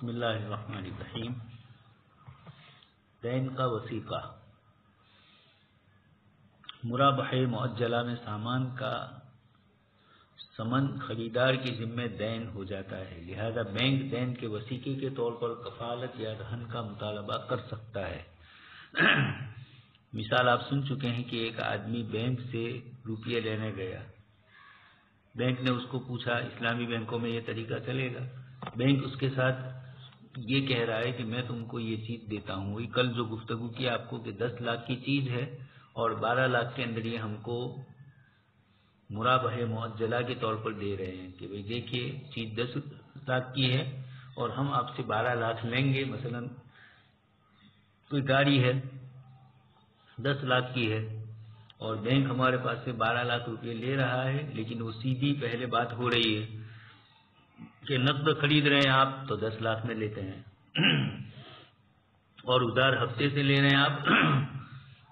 بسم اللہ الرحمن الرحیم۔ دین کا وثیقہ۔ مرابحہ معجلہ میں سامان کا ثمن خریدار کے ذمہ دین ہو جاتا ہے، لہذا بینک دین کے وثیقے کے طور پر کفالت یا رہن کا مطالبہ کر سکتا ہے۔ مثال آپ سن چکے ہیں کہ ایک آدمی بینک سے روپیے لینے گیا، بینک نے اس کو پوچھا، اسلامی بینکوں میں یہ طریقہ چلے گا، بینک اس کے ساتھ یہ کہہ رہا ہے کہ میں تم کو یہ چیز دیتا ہوں، وہی کل جو گفتگو کی آپ کو کہ 10 لاکھ کی چیز ہے اور 12 لاکھ کے اندر یہ ہم کو مرابحہ معجلہ کے طور پر دے رہے ہیں کہ بھئی دیکھیے چیز 10 لاکھ کی ہے اور ہم آپ سے 12 لاکھ لیں گے۔ مثلا کوئی گاڑی ہے 10 لاکھ کی ہے اور بینک ہمارے پاس سے 12 لاکھ روپے لے رہا ہے، لیکن وہ سیدھی پہلے بات ہو رہی ہے کہ نقد خرید رہے ہیں آپ تو 10 لاکھ میں لیتے ہیں، اور ادھار ہفتے سے لے رہے ہیں آپ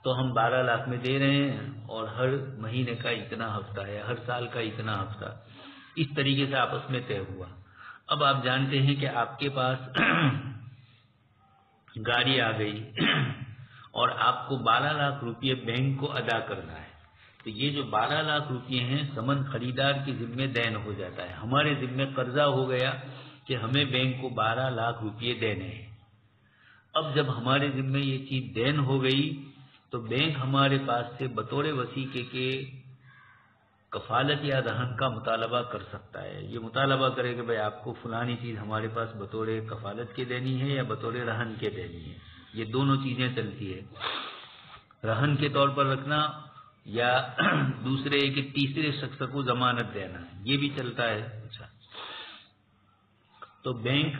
تو ہم 12 لاکھ میں دے رہے ہیں، اور ہر مہینے کا اتنا ہفتہ ہے، ہر سال کا اتنا ہفتہ، اس طریقے سے آپس میں طے ہوا۔ اب آپ جانتے ہیں کہ آپ کے پاس گاڑی آ گئی اور آپ کو 12 لاکھ روپے بینک کو ادا کرنا ہے، تو یہ جو 12 لاکھ روپے ہیں ثمن خریدار کے ذمہ دین ہو جاتا ہے، ہمارے ذمہ قرضہ ہو گیا کہ ہمیں بینک کو 12 لاکھ روپے دینے ہیں۔ اب جب ہمارے ذمہ یہ چیز دین ہو گئی تو بینک ہمارے پاس سے بطور وثیقے کے کفالت یا رہن کا مطالبہ کر سکتا ہے۔ یہ مطالبہ کرے کہ بھائی آپ کو فلانی چیز ہمارے پاس بطور کفالت کے دینی ہے یا بطور رہن کے دینی ہے، یہ دونوں چیزیں چلتی ہے، رہن کے طور پر رکھنا یا دوسرے کہ تیسرے شخص کو ضمانت دینا، یہ بھی چلتا ہے۔ اچھا، تو بینک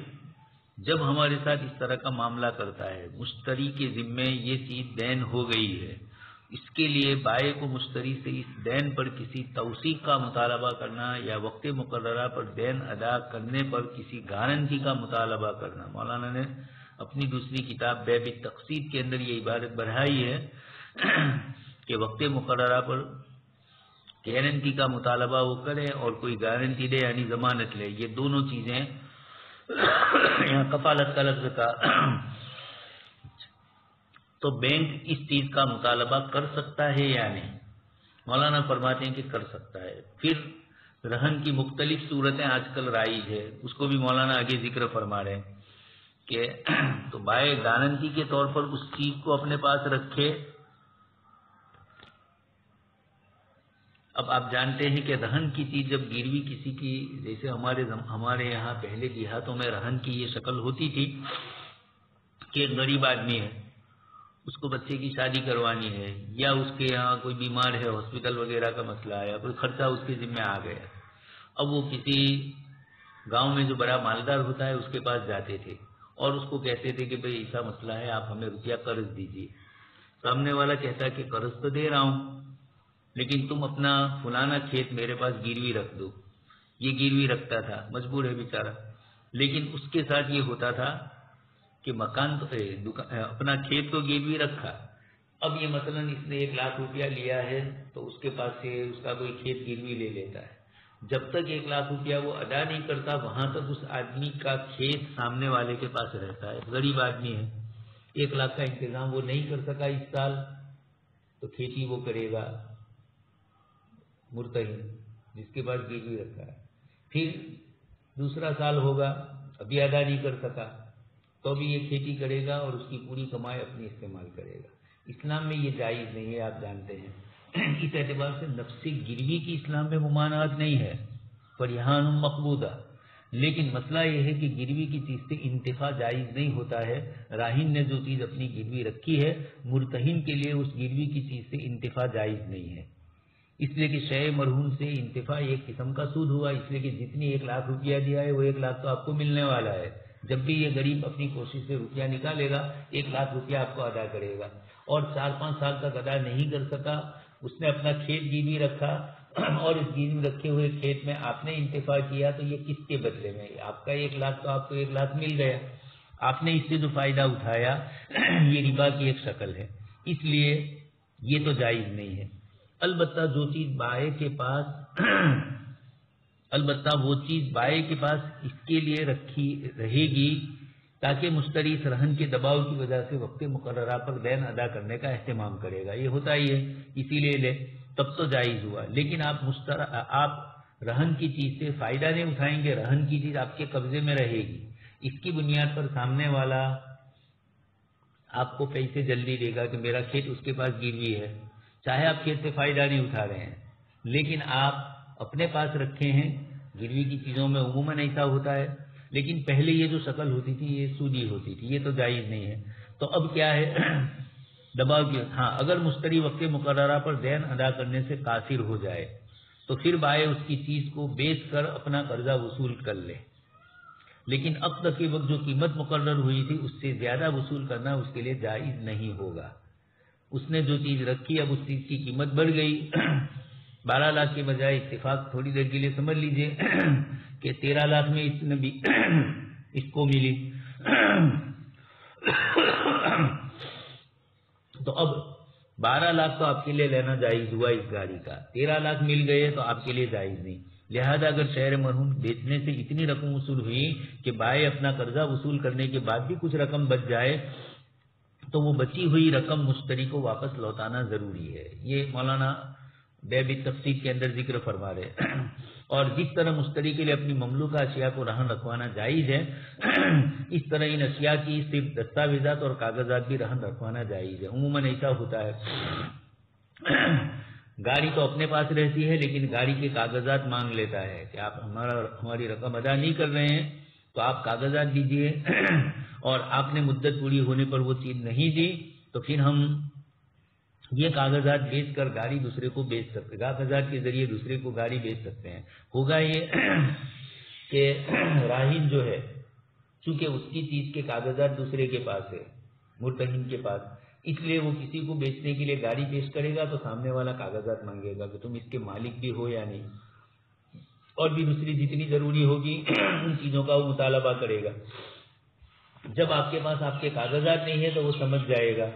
جب ہمارے ساتھ اس طرح کا معاملہ کرتا ہے، مشتری کے ذمے یہ چیز دین ہو گئی ہے، اس کے لیے بائع کو مشتری سے اس دین پر کسی توثیق کا مطالبہ کرنا یا وقت مقررہ پر دین ادا کرنے پر کسی گارنٹی کا مطالبہ کرنا۔ مولانا نے اپنی دوسری کتاب بیع التقسیط کے اندر یہ عبارت بڑھائی ہے کہ وقت مقررہ پر گارنٹی کا مطالبہ وہ کرے اور کوئی گارنٹی دے یعنی ضمانت لے، یہ دونوں چیزیں یہاں کفالت کا لفظ کا تو بینک اس چیز کا مطالبہ کر سکتا ہے یا نہیں؟ مولانا فرماتے ہیں کہ کر سکتا ہے۔ پھر رہن کی مختلف صورتیں آج کل رائج ہے، اس کو بھی مولانا آگے ذکر فرما رہے ہیں کہ تو بائع گارنٹی کے طور پر اس چیز کو اپنے پاس رکھے۔ اب آپ جانتے ہیں کہ رہن کی چیز جب گروی کسی کی، جیسے ہمارے یہاں پہلے دیہاتوں میں رہن کی یہ شکل ہوتی تھی کہ ایک غریب آدمی ہے، اس کو بچے کی شادی کروانی ہے یا اس کے یہاں کوئی بیمار ہے، ہاسپٹل وغیرہ کا مسئلہ ہے، کوئی خرچہ اس کے ذمہ آ گیا، اب وہ کسی گاؤں میں جو بڑا مالدار ہوتا ہے اس کے پاس جاتے تھے اور اس کو کہتے تھے کہ بھئی ایسا مسئلہ ہے، آپ ہمیں روپیہ قرض دیجیے۔ سامنے والا کہتا ہے کہ قرض تو دے رہا ہوں لیکن تم اپنا فلانا کھیت میرے پاس گروی رکھ دو۔ یہ گروی رکھتا تھا، مجبور ہے بیچارہ، لیکن اس کے ساتھ یہ ہوتا تھا کہ مکان تو اپنا کھیت تو گروی رکھا، اب یہ مثلا اس نے 1 لاکھ روپیہ لیا ہے تو اس کے پاس سے اس کا کوئی کھیت گروی لے لیتا ہے، جب تک 1 لاکھ روپیہ وہ ادا نہیں کرتا وہاں تک اس آدمی کا کھیت سامنے والے کے پاس رہتا ہے۔ غریب آدمی ہے، 1 لاکھ کا انتظام وہ نہیں کر سکا اس سال، تو کھیتی وہ کرے گا مرتہن جس کے پاس گروی رکھا ہے، پھر دوسرا سال ہوگا ابھی ادا نہیں کر سکا تو بھی یہ کھیتی کرے گا اور اس کی پوری کمائی اپنی استعمال کرے گا۔ اسلام میں یہ جائز نہیں ہے، آپ جانتے ہیں، اس اعتبار سے نفس گروی کی اسلام میں ممانعت نہیں ہے، فریحان مقبوضہ، لیکن مسئلہ یہ ہے کہ گروی کی چیز سے انتفاع جائز نہیں ہوتا ہے۔ راہن نے جو چیز اپنی گروی رکھی ہے، مرتہن کے لیے اس گروی کی چیز سے انتفاع جائز نہیں ہے، اس لیے کہ شے مرہون سے انتفاع ایک قسم کا سود ہوا، اس لیے کہ جتنی 1 لاکھ روپیہ دیا ہے وہ 1 لاکھ تو آپ کو ملنے والا ہے۔ جب بھی یہ غریب اپنی کوشش سے روپیہ نکالے گا 1 لاکھ روپیہ آپ کو ادا کرے گا، اور 4-5 سال تک ادا نہیں کر سکا، اس نے اپنا کھیت گروی رکھا اور اس گروی رکھے ہوئے کھیت میں آپ نے انتفاع کیا، تو یہ کس کے بدلے میں؟ آپ کا 1 لاکھ تو آپ کو 1 لاکھ مل گیا، آپ نے اس سے جو فائدہ اٹھایا یہ ربا کی ایک شکل ہے، اس لیے یہ تو جائز نہیں ہے۔ البتہ جو چیز بائع کے پاس البتہ وہ چیز بائیں کے پاس اس کے لیے رکھی رہے گی تاکہ مشتری اس رہن کے دباؤ کی وجہ سے وقت مقررہ پر دین ادا کرنے کا اہتمام کرے گا. یہ ہوتا ہی ہے، اسی لیے لے تب تو جائز ہوا. لیکن آپ رہن کی چیز سے فائدہ نہیں اٹھائیں گے، رہن کی چیز آپ کے قبضے میں رہے گی. اس کی بنیاد پر سامنے والا آپ کو پیسے جلدی دے گا کہ میرا کھیت اس کے پاس گروی ہے، چاہے آپ کھیت سے فائدہ نہیں اٹھا رہے ہیں، لیکن آپ اپنے پاس رکھے ہیں. گروی کی چیزوں میں عموماً ایسا ہوتا ہے، لیکن پہلے یہ جو شکل ہوتی تھی یہ سودی ہوتی تھی، یہ تو جائز نہیں ہے. تو اب کیا ہے دباؤ کی. ہاں، اگر مشتری وقت مقررہ پر دین ادا کرنے سے قاصر ہو جائے تو پھر بائیں اس کی چیز کو بیچ کر اپنا قرضہ وصول کر لے، لیکن اب تک کے وقت جو قیمت مقرر ہوئی تھی اس سے زیادہ وصول کرنا اس کے لیے جائز نہیں ہوگا. اس نے جو چیز رکھی اب اس چیز کی قیمت بڑھ گئی، 12 لاکھ کے بجائے اتفاق تھوڑی دیر کے لیے سمجھ لیجئے کہ 13 لاکھ میں اس نے بھی اس کو ملی، تو اب 12 لاکھ تو آپ کے لیے لینا جائز ہوا اس گاڑی کا، 13 لاکھ مل گئے تو آپ کے لیے جائز نہیں. لہذا اگر شہر مرحوم بیچنے سے اتنی رقم وصول ہوئی کہ بائیں اپنا قرضہ وصول کرنے کے بعد بھی کچھ رقم بچ جائے تو وہ بچی ہوئی رقم مشتری کو واپس لوٹانا ضروری ہے. یہ مولانا بے بالتفصیل کے اندر ذکر فرما رہے. اور جس طرح مشتری کے لیے اپنی مملوکہ اشیاء کو رہن رکھوانا جائز ہے، اس طرح ان اشیاء کی صرف دستاویزات اور کاغذات بھی رہن رکھوانا جائز ہے. عموماً ایسا ہوتا ہے، گاڑی تو اپنے پاس رہتی ہے لیکن گاڑی کے کاغذات مانگ لیتا ہے کہ آپ ہماری رقم ادا نہیں کر رہے ہیں تو آپ کاغذات دیجئے، اور آپ نے مدت پوری ہونے پر وہ چیز نہیں دی تو پھر ہم یہ کاغذات بیچ کر گاڑی دوسرے کو بیچ سکتے ہیں، کاغذات کے ذریعے دوسرے کو گاڑی بیچ سکتے ہیں. ہوگا یہ کہ راہن جو ہے چونکہ اس کی چیز کے کاغذات دوسرے کے پاس ہے، مرتہن کے پاس، اس لیے وہ کسی کو بیچنے کے لیے گاڑی پیش کرے گا تو سامنے والا کاغذات مانگے گا کہ تم اس کے مالک بھی ہو یا نہیں، اور بھی دوسری جتنی ضروری ہوگی ان چیزوں کا وہ مطالبہ کرے گا. جب آپ کے پاس آپ کے کاغذات نہیں ہے تو وہ سمجھ جائے گا،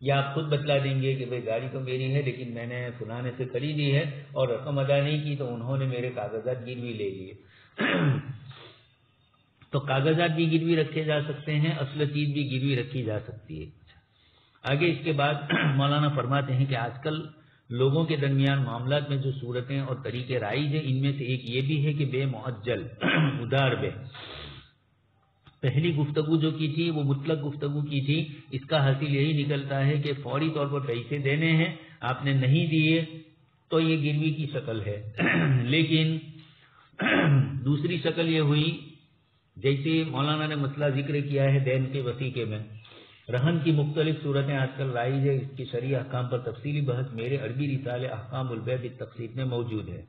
یا آپ خود بتلا دیں گے کہ بھئی گاڑی تو میری ہے لیکن میں نے فلانے سے خریدی ہے اور رقم ادا نہیں کی تو انہوں نے میرے کاغذات گروی لے لیے. تو کاغذات بھی گروی رکھے جا سکتے ہیں، اصل چیز بھی گروی رکھی جا سکتی ہے. آگے اس کے بعد مولانا فرماتے ہیں کہ آج کل لوگوں کے درمیان معاملات میں جو صورتیں اور طریقے رائج ہیں ان میں سے ایک یہ بھی ہے کہ بے معجل ادھار بے. پہلی گفتگو جو کی تھی وہ مطلق گفتگو کی تھی، اس کا حاصل یہی نکلتا ہے کہ فوری طور پر پیسے دینے ہیں، آپ نے نہیں دیے تو یہ گروی کی شکل ہے. لیکن دوسری شکل یہ ہوئی جیسے مولانا نے مسئلہ ذکر کیا ہے دین کے وثیقے میں، رہن کی مختلف صورتیں آج کل رائج ہے. اس کی شرعی احکام پر تفصیلی بحث میرے عربی رسالے احکام البیع بالتقسیط میں موجود ہے.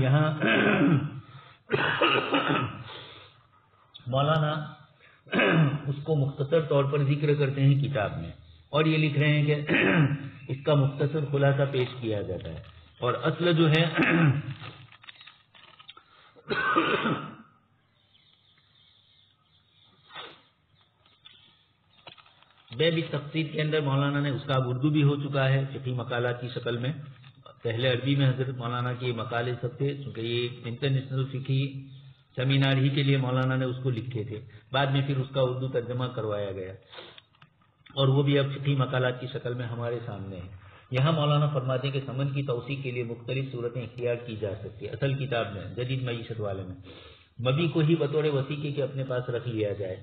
یہاں مولانا اس کو مختصر طور پر ذکر کرتے ہیں کتاب میں، اور یہ لکھ رہے ہیں کہ اس کا مختصر خلاصہ پیش کیا جاتا ہے. اور اصل جو ہے بے بالتقسیط کے اندر مولانا نے اس کا اردو بھی ہو چکا ہے فقہی مقالات کی شکل میں. پہلے عربی میں حضرت مولانا کے مقالے سب تھے، چونکہ یہ انٹرنیشنل فقہی سیمینار ہی کے لیے مولانا نے اس کو لکھے تھے، بعد میں پھر اس کا اردو ترجمہ کروایا گیا اور وہ بھی اب فقہی مقالات کی شکل میں ہمارے سامنے ہے. یہاں مولانا فرماتے ہیں کہ ثمن کی توسیع کے لیے مختلف صورتیں اختیار کی جا سکتی ہے. اصل کتاب میں جدید معیشت والے میں مبی کو ہی بطور وثیقے کے اپنے پاس رکھ لیا جائے.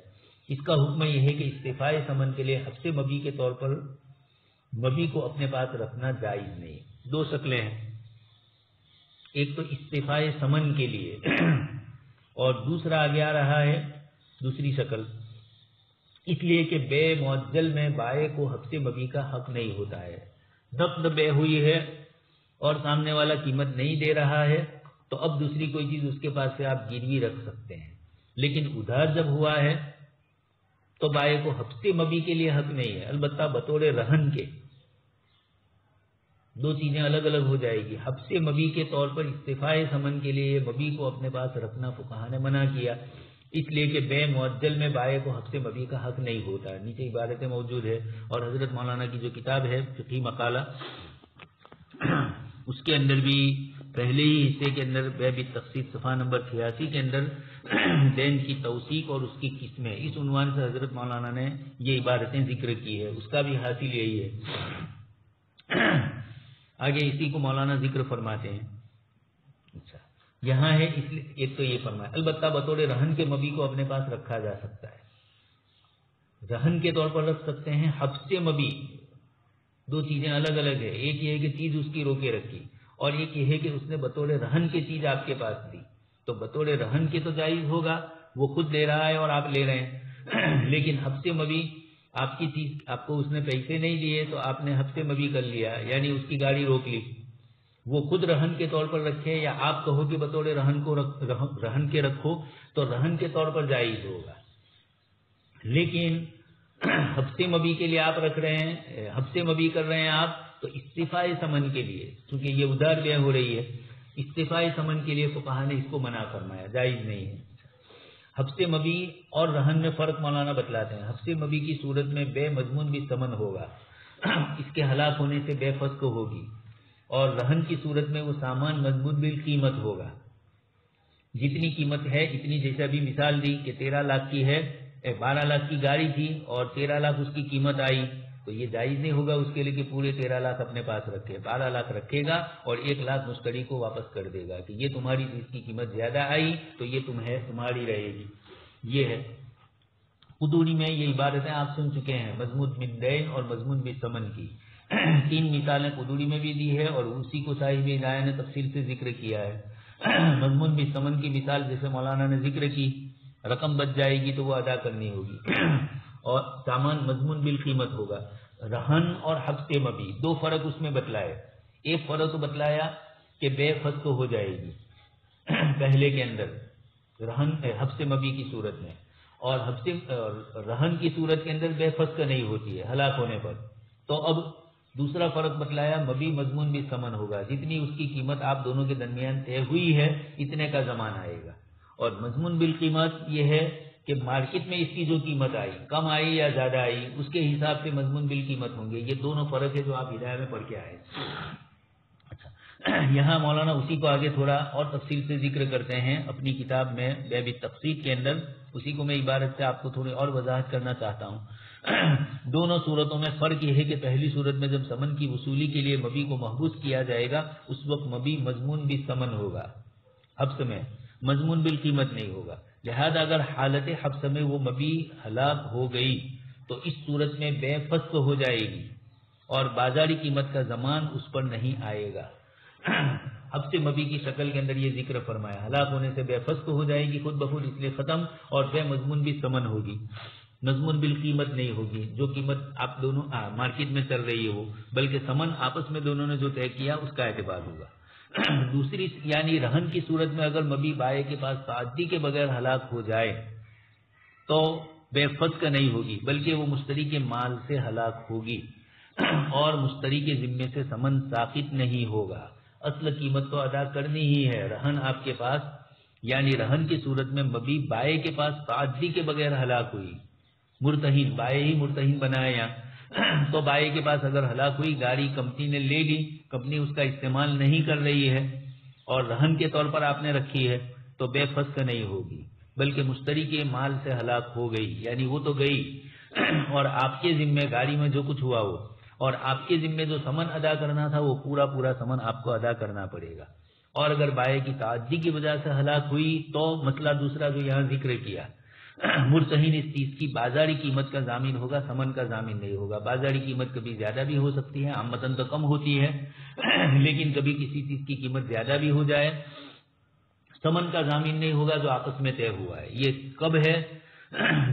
اس کا حکم یہ ہے کہ استعفاء ثمن کے لیے حبس مبی کے طور پر مبی کو اپنے پاس رکھنا جائز نہیں. دو شکلیں ہیں، ایک تو استعفاء ثمن کے لیے اور دوسرا آگے آ رہا ہے دوسری شکل، اس لیے کہ بے معجل میں بائع کو حبس مبی کا حق نہیں ہوتا ہے. نقد بے ہوئی ہے اور سامنے والا قیمت نہیں دے رہا ہے تو اب دوسری کوئی چیز اس کے پاس سے آپ گروی رکھ سکتے ہیں، لیکن ادھار جب ہوا ہے تو بائع کو حبس مبی کے لیے حق نہیں ہے. البتہ بطور رہن کے دو چیزیں الگ الگ ہو جائے گی. حبس مبی کے طور پر استعفاء ثمن کے لیے مبی کو اپنے پاس رکھنا فقہا نے منع کیا، اس لیے کہ بے معجل میں بائع کو حبس مبی کا حق نہیں ہوتا. نیچے عبارتیں موجود ہے اور حضرت مولانا کی جو کتاب ہے فقہی مقالہ اس کے اندر بھی پہلے ہی حصے کے اندر بے بالتخصیص صفحہ نمبر 86 کے اندر دین کی توثیق اور اس کی قسمیں، اس عنوان سے حضرت مولانا نے یہ عبارتیں ذکر کی ہے، اس کا بھی حاصل یہی ہے۔ آگے اسی کو مولانا ذکر فرماتے ہیں۔ اچھا یہاں ہے، اس لیے ایک تو یہ فرمایا، البتہ بطور رہن کے مبی کو اپنے پاس رکھا جا سکتا ہے، رہن کے طور پر رکھ سکتے ہیں۔ حبس مبی دو چیزیں الگ الگ ہے، ایک یہ ہے کہ چیز اس کی روکے رکھی، اور ایک یہ ہے کہ اس نے بطور رہن کی چیز آپ کے پاس دی، تو بطور رہن کے تو جائز ہوگا، وہ خود لے رہا ہے اور آپ لے رہے ہیں، لیکن حبس مبی آپ کی چیز، آپ کو اس نے پیسے نہیں دیے تو آپ نے حبس مبی کر لیا، یعنی اس کی گاڑی روک لی، وہ خود رہن کے طور پر رکھے یا آپ کہو کہ بطور رہن کو رہن کے رکھو تو رہن کے طور پر جائز ہوگا، لیکن حبس مبی کے لیے آپ رکھ رہے ہیں، حبس مبی کر رہے ہیں آپ تو استفاء ثمن کے لیے، چونکہ یہ ادھار بیع ہو رہی ہے، استفاء ثمن کے لیے فقہا نے اس کو منع فرمایا، جائز نہیں ہے۔ حبس مبی اور رہن میں فرق مولانا بتلاتے ہیں۔ حبس مبی کی صورت میں بے مضمون بھی ثمن ہوگا، اس کے ہلاک ہونے سے بے فسق ہوگی، اور رہن کی صورت میں وہ سامان مضمون بالقیمت ہوگا، جتنی قیمت ہے اتنی، جیسے ابھی مثال دی کہ 13 لاکھ کی ہے، 12 لاکھ کی گاڑی تھی اور 13 لاکھ اس کی قیمت آئی، تو یہ جائز نہیں ہوگا اس کے لیے کہ پورے 13 لاکھ اپنے پاس رکھے، 12 لاکھ رکھے گا اور 1 لاکھ مشتری کو واپس کر دے گا کہ یہ تمہاری چیز کی قیمت زیادہ آئی تو یہ تمہاری رہے گی۔ یہ ہے قدوری میں یہ عبارتیں آپ سن چکے ہیں، مضمون بالدین اور مضمون بالثمن کی 3 مثالیں قدوری میں بھی دی ہے اور اسی کو صاحب عنایہ نے تفصیل سے ذکر کیا ہے۔ مضمون بالثمن کی مثال جیسے مولانا نے ذکر کی، رقم بچ جائے گی تو وہ ادا کرنی ہوگی، اور سامان مضمون بالقیمت ہوگا۔ رہن اور حبس مبی دو فرق اس میں بتلائے، ایک فرق تو بتلایا کہ بے فسق ہو جائے گی پہلے کے اندر رہن حبس مبی کی صورت میں، اور رہن کی صورت کے اندر بے فسق نہیں ہوتی ہے ہلاک ہونے پر۔ تو اب دوسرا فرق بتلایا، مبی مضمون بھی ثمن ہوگا، جتنی اس کی قیمت آپ دونوں کے درمیان طے ہوئی ہے اتنے کا زمان آئے گا، اور مضمون بالقیمت یہ ہے کہ مارکیٹ میں اس کی جو قیمت آئی، کم آئی یا زیادہ آئی، اس کے حساب سے مضمون بالقیمت ہوں گے۔ یہ دونوں فرق ہے جو آپ ہدایہ میں پڑھ کے آئے۔ یہاں مولانا اسی کو آگے تھوڑا اور تفصیل سے ذکر کرتے ہیں اپنی کتاب میں بے بالتفصیل کے اندر، اسی کو میں عبارت سے آپ کو تھوڑی اور وضاحت کرنا چاہتا ہوں۔ دونوں صورتوں میں فرق یہ ہے کہ پہلی صورت میں جب ثمن کی وصولی کے لیے مبی کو محبوس کیا جائے گا اس وقت مبی مضمون بھی ثمن ہوگا، حبس میں مضمون بالقیمت نہیں ہوگا، لہذا اگر حالت حبس میں وہ مبی ہلاک ہو گئی تو اس صورت میں بے فسق ہو جائے گی اور بازاری قیمت کا زمان اس پر نہیں آئے گا۔ حبس مبی کی شکل کے اندر یہ ذکر فرمایا، ہلاک ہونے سے بے فسق ہو جائے گی خود بخود، اس لیے ختم، اور بے مضمون بھی ثمن ہوگی، مضمون بالقیمت نہیں ہوگی، جو قیمت آپ دونوں مارکیٹ میں چل رہی ہے وہ، بلکہ ثمن آپس میں دونوں نے جو طے کیا اس کا اعتبار ہوگا۔ دوسری یعنی رہن کی صورت میں اگر مبی بائے کے پاس تعدی کے بغیر ہلاک ہو جائے تو بے فسق نہیں ہوگی، بلکہ وہ مشتری کے مال سے ہلاک ہوگی اور مشتری کے ذمے سے ثمن ساقط نہیں ہوگا، اصل قیمت تو ادا کرنی ہی ہے۔ رہن آپ کے پاس یعنی رہن کی صورت میں مبی بائے کے پاس تعدی کے بغیر ہلاک ہوئی، مرتہن بائے ہی مرتہن بنایا، تو بائے کے پاس اگر ہلاک ہوئی، گاڑی کمپنی نے لے لی، کمپنی اس کا استعمال نہیں کر رہی ہے اور رہن کے طور پر آپ نے رکھی ہے تو بے فسق نہیں ہوگی، بلکہ مشتری کے مال سے ہلاک ہو گئی، یعنی وہ تو گئی اور آپ کے ذمے گاڑی میں جو کچھ ہوا وہ، اور آپ کے ذمے جو ثمن ادا کرنا تھا وہ پورا ثمن آپ کو ادا کرنا پڑے گا۔ اور اگر بائے کی تعدی کی وجہ سے ہلاک ہوئی تو مسئلہ دوسرا جو یہاں ذکر کیا، مرتہن اس چیز کی بازاری قیمت کا ضامن ہوگا، ثمن کا ضامن نہیں ہوگا۔ بازاری قیمت کبھی زیادہ بھی ہو سکتی ہے، عامتاً تو کم ہوتی ہے، لیکن کبھی کسی چیز کی قیمت زیادہ بھی ہو جائے، ثمن کا ضامن نہیں ہوگا جو آپس میں طے ہوا ہے۔ یہ کب ہے؟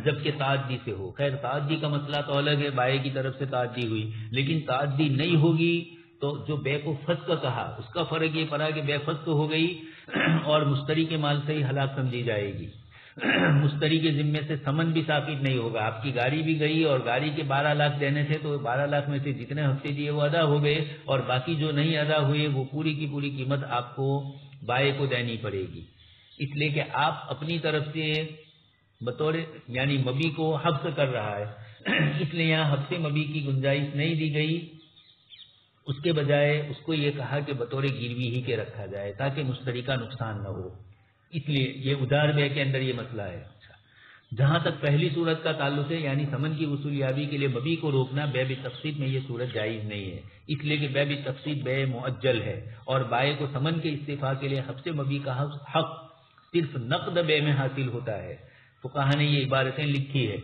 جبکہ تعدی سے ہو۔ خیر تعدی کا مسئلہ تو الگ ہے، بائے کی طرف سے تعدی ہوئی، لیکن تعدی نہیں ہوگی تو جو بے کو فسق کہا اس کا فرق یہ پڑا کہ بے فسق ہو گئی اور مشتری کے مال سے ہی ہلاک سمجھی جائے گی، مشتری کے ذمے سے ثمن بھی ثابت نہیں ہوگا، آپ کی گاڑی بھی گئی اور گاڑی کے 12 لاکھ دینے تھے تو 12 لاکھ میں سے جتنے ہفتے دیے وہ ادا ہو گئے، اور باقی جو نہیں ادا ہوئے وہ پوری کی پوری قیمت آپ کو بائے کو دینی پڑے گی، اس لیے کہ آپ اپنی طرف سے بطور یعنی مبی کو حبس کر رہا ہے، اس لیے یہاں حبس مبی کی گنجائش نہیں دی گئی، اس کے بجائے اس کو یہ کہا کہ بطور گروی ہی کے رکھا جائے تاکہ مشتری کا نقصان نہ ہو. اس لیے یہ ادھار بے کے اندر یہ مسئلہ ہے. جہاں تک پہلی صورت کا تعلق ہے یعنی ثمن کی وصولیابی کے لیے مبی کو روکنا بے بالتقسیط میں یہ صورت جائز نہیں ہے، اس لیے کہ بے بالتقسیط بے معجل ہے اور بائع کو ثمن کے استعفاء کے لیے حبس مبی کا حق صرف نقد بے میں حاصل ہوتا ہے. فقہا نے یہ عبارتیں لکھی ہے.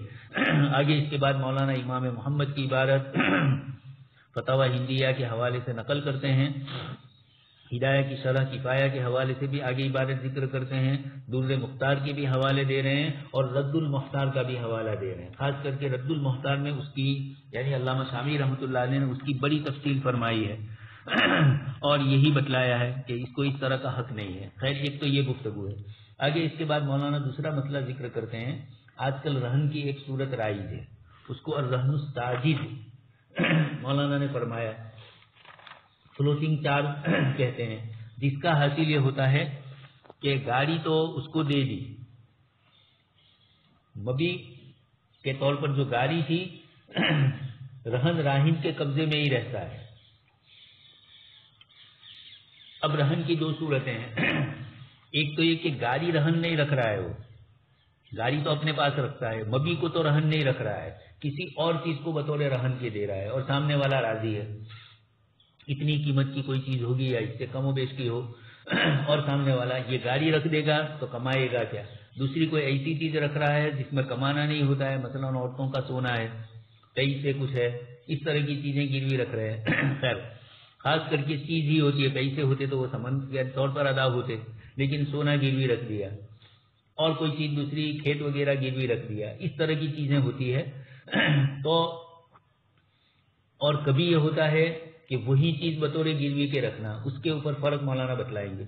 آگے اس کے بعد مولانا امام محمد کی عبارت فتاوی ہندیہ کے حوالے سے نقل کرتے ہیں. ہدایہ کی شرح کفایہ کے حوالے سے بھی آگے عبارت ذکر کرتے ہیں. در مختار کے بھی حوالے دے رہے ہیں اور رد المختار کا بھی حوالہ دے رہے ہیں. خاص کر کے رد المختار میں اس کی یعنی علامہ شامی رحمۃ اللہ علیہ نے اس کی بڑی تفصیل فرمائی ہے اور یہی بتلایا ہے کہ اس کو اس طرح کا حق نہیں ہے. خیر ایک تو یہ گفتگو ہے. آگے اس کے بعد مولانا دوسرا مسئلہ ذکر کرتے ہیں. آج کل رہن کی ایک صورت رائج ہے، اس کو الرہن الساجد مولانا نے فرمایا فلوٹنگ چارج کہتے ہیں، جس کا حاصل یہ ہوتا ہے کہ گاڑی تو اس کو دے دی، مبی کے طور پر جو گاڑی تھی رہن راہن کے قبضے میں ہی رہتا ہے. اب رہن کی دو صورتیں ہیں. ایک تو یہ کہ گاڑی رہن نہیں رکھ رہا ہے، وہ گاڑی تو اپنے پاس رکھتا ہے، مبی کو تو رہن نہیں رکھ رہا ہے، کسی اور چیز کو بطور رہن کے دے رہا ہے اور سامنے والا راضی ہے. اتنی قیمت کی کوئی چیز ہوگی یا اس سے کم و بیش کی ہو اور سامنے والا یہ گاڑی رکھ دے گا تو کمائے گا کیا. دوسری کوئی ایسی چیز رکھ رہا ہے جس میں کمانا نہیں ہوتا ہے، مثلا عورتوں کا سونا ہے، کئی سے کچھ ہے، اس طرح کی چیزیں گروی رکھ رہے ہیں. خیر خاص کر کے چیز ہی ہوتی ہے، پیسے ہوتے تو وہ سمن کے طور پر ادا ہوتے، لیکن سونا گروی رکھ دیا اور کوئی چیز دوسری کھیت وغیرہ گروی رکھ دیا، اس طرح کی چیزیں ہوتی ہے. تو اور کبھی یہ ہوتا ہے کہ وہی چیز بطور گروی کے رکھنا، اس کے اوپر فرق مولانا بتلائیں گے.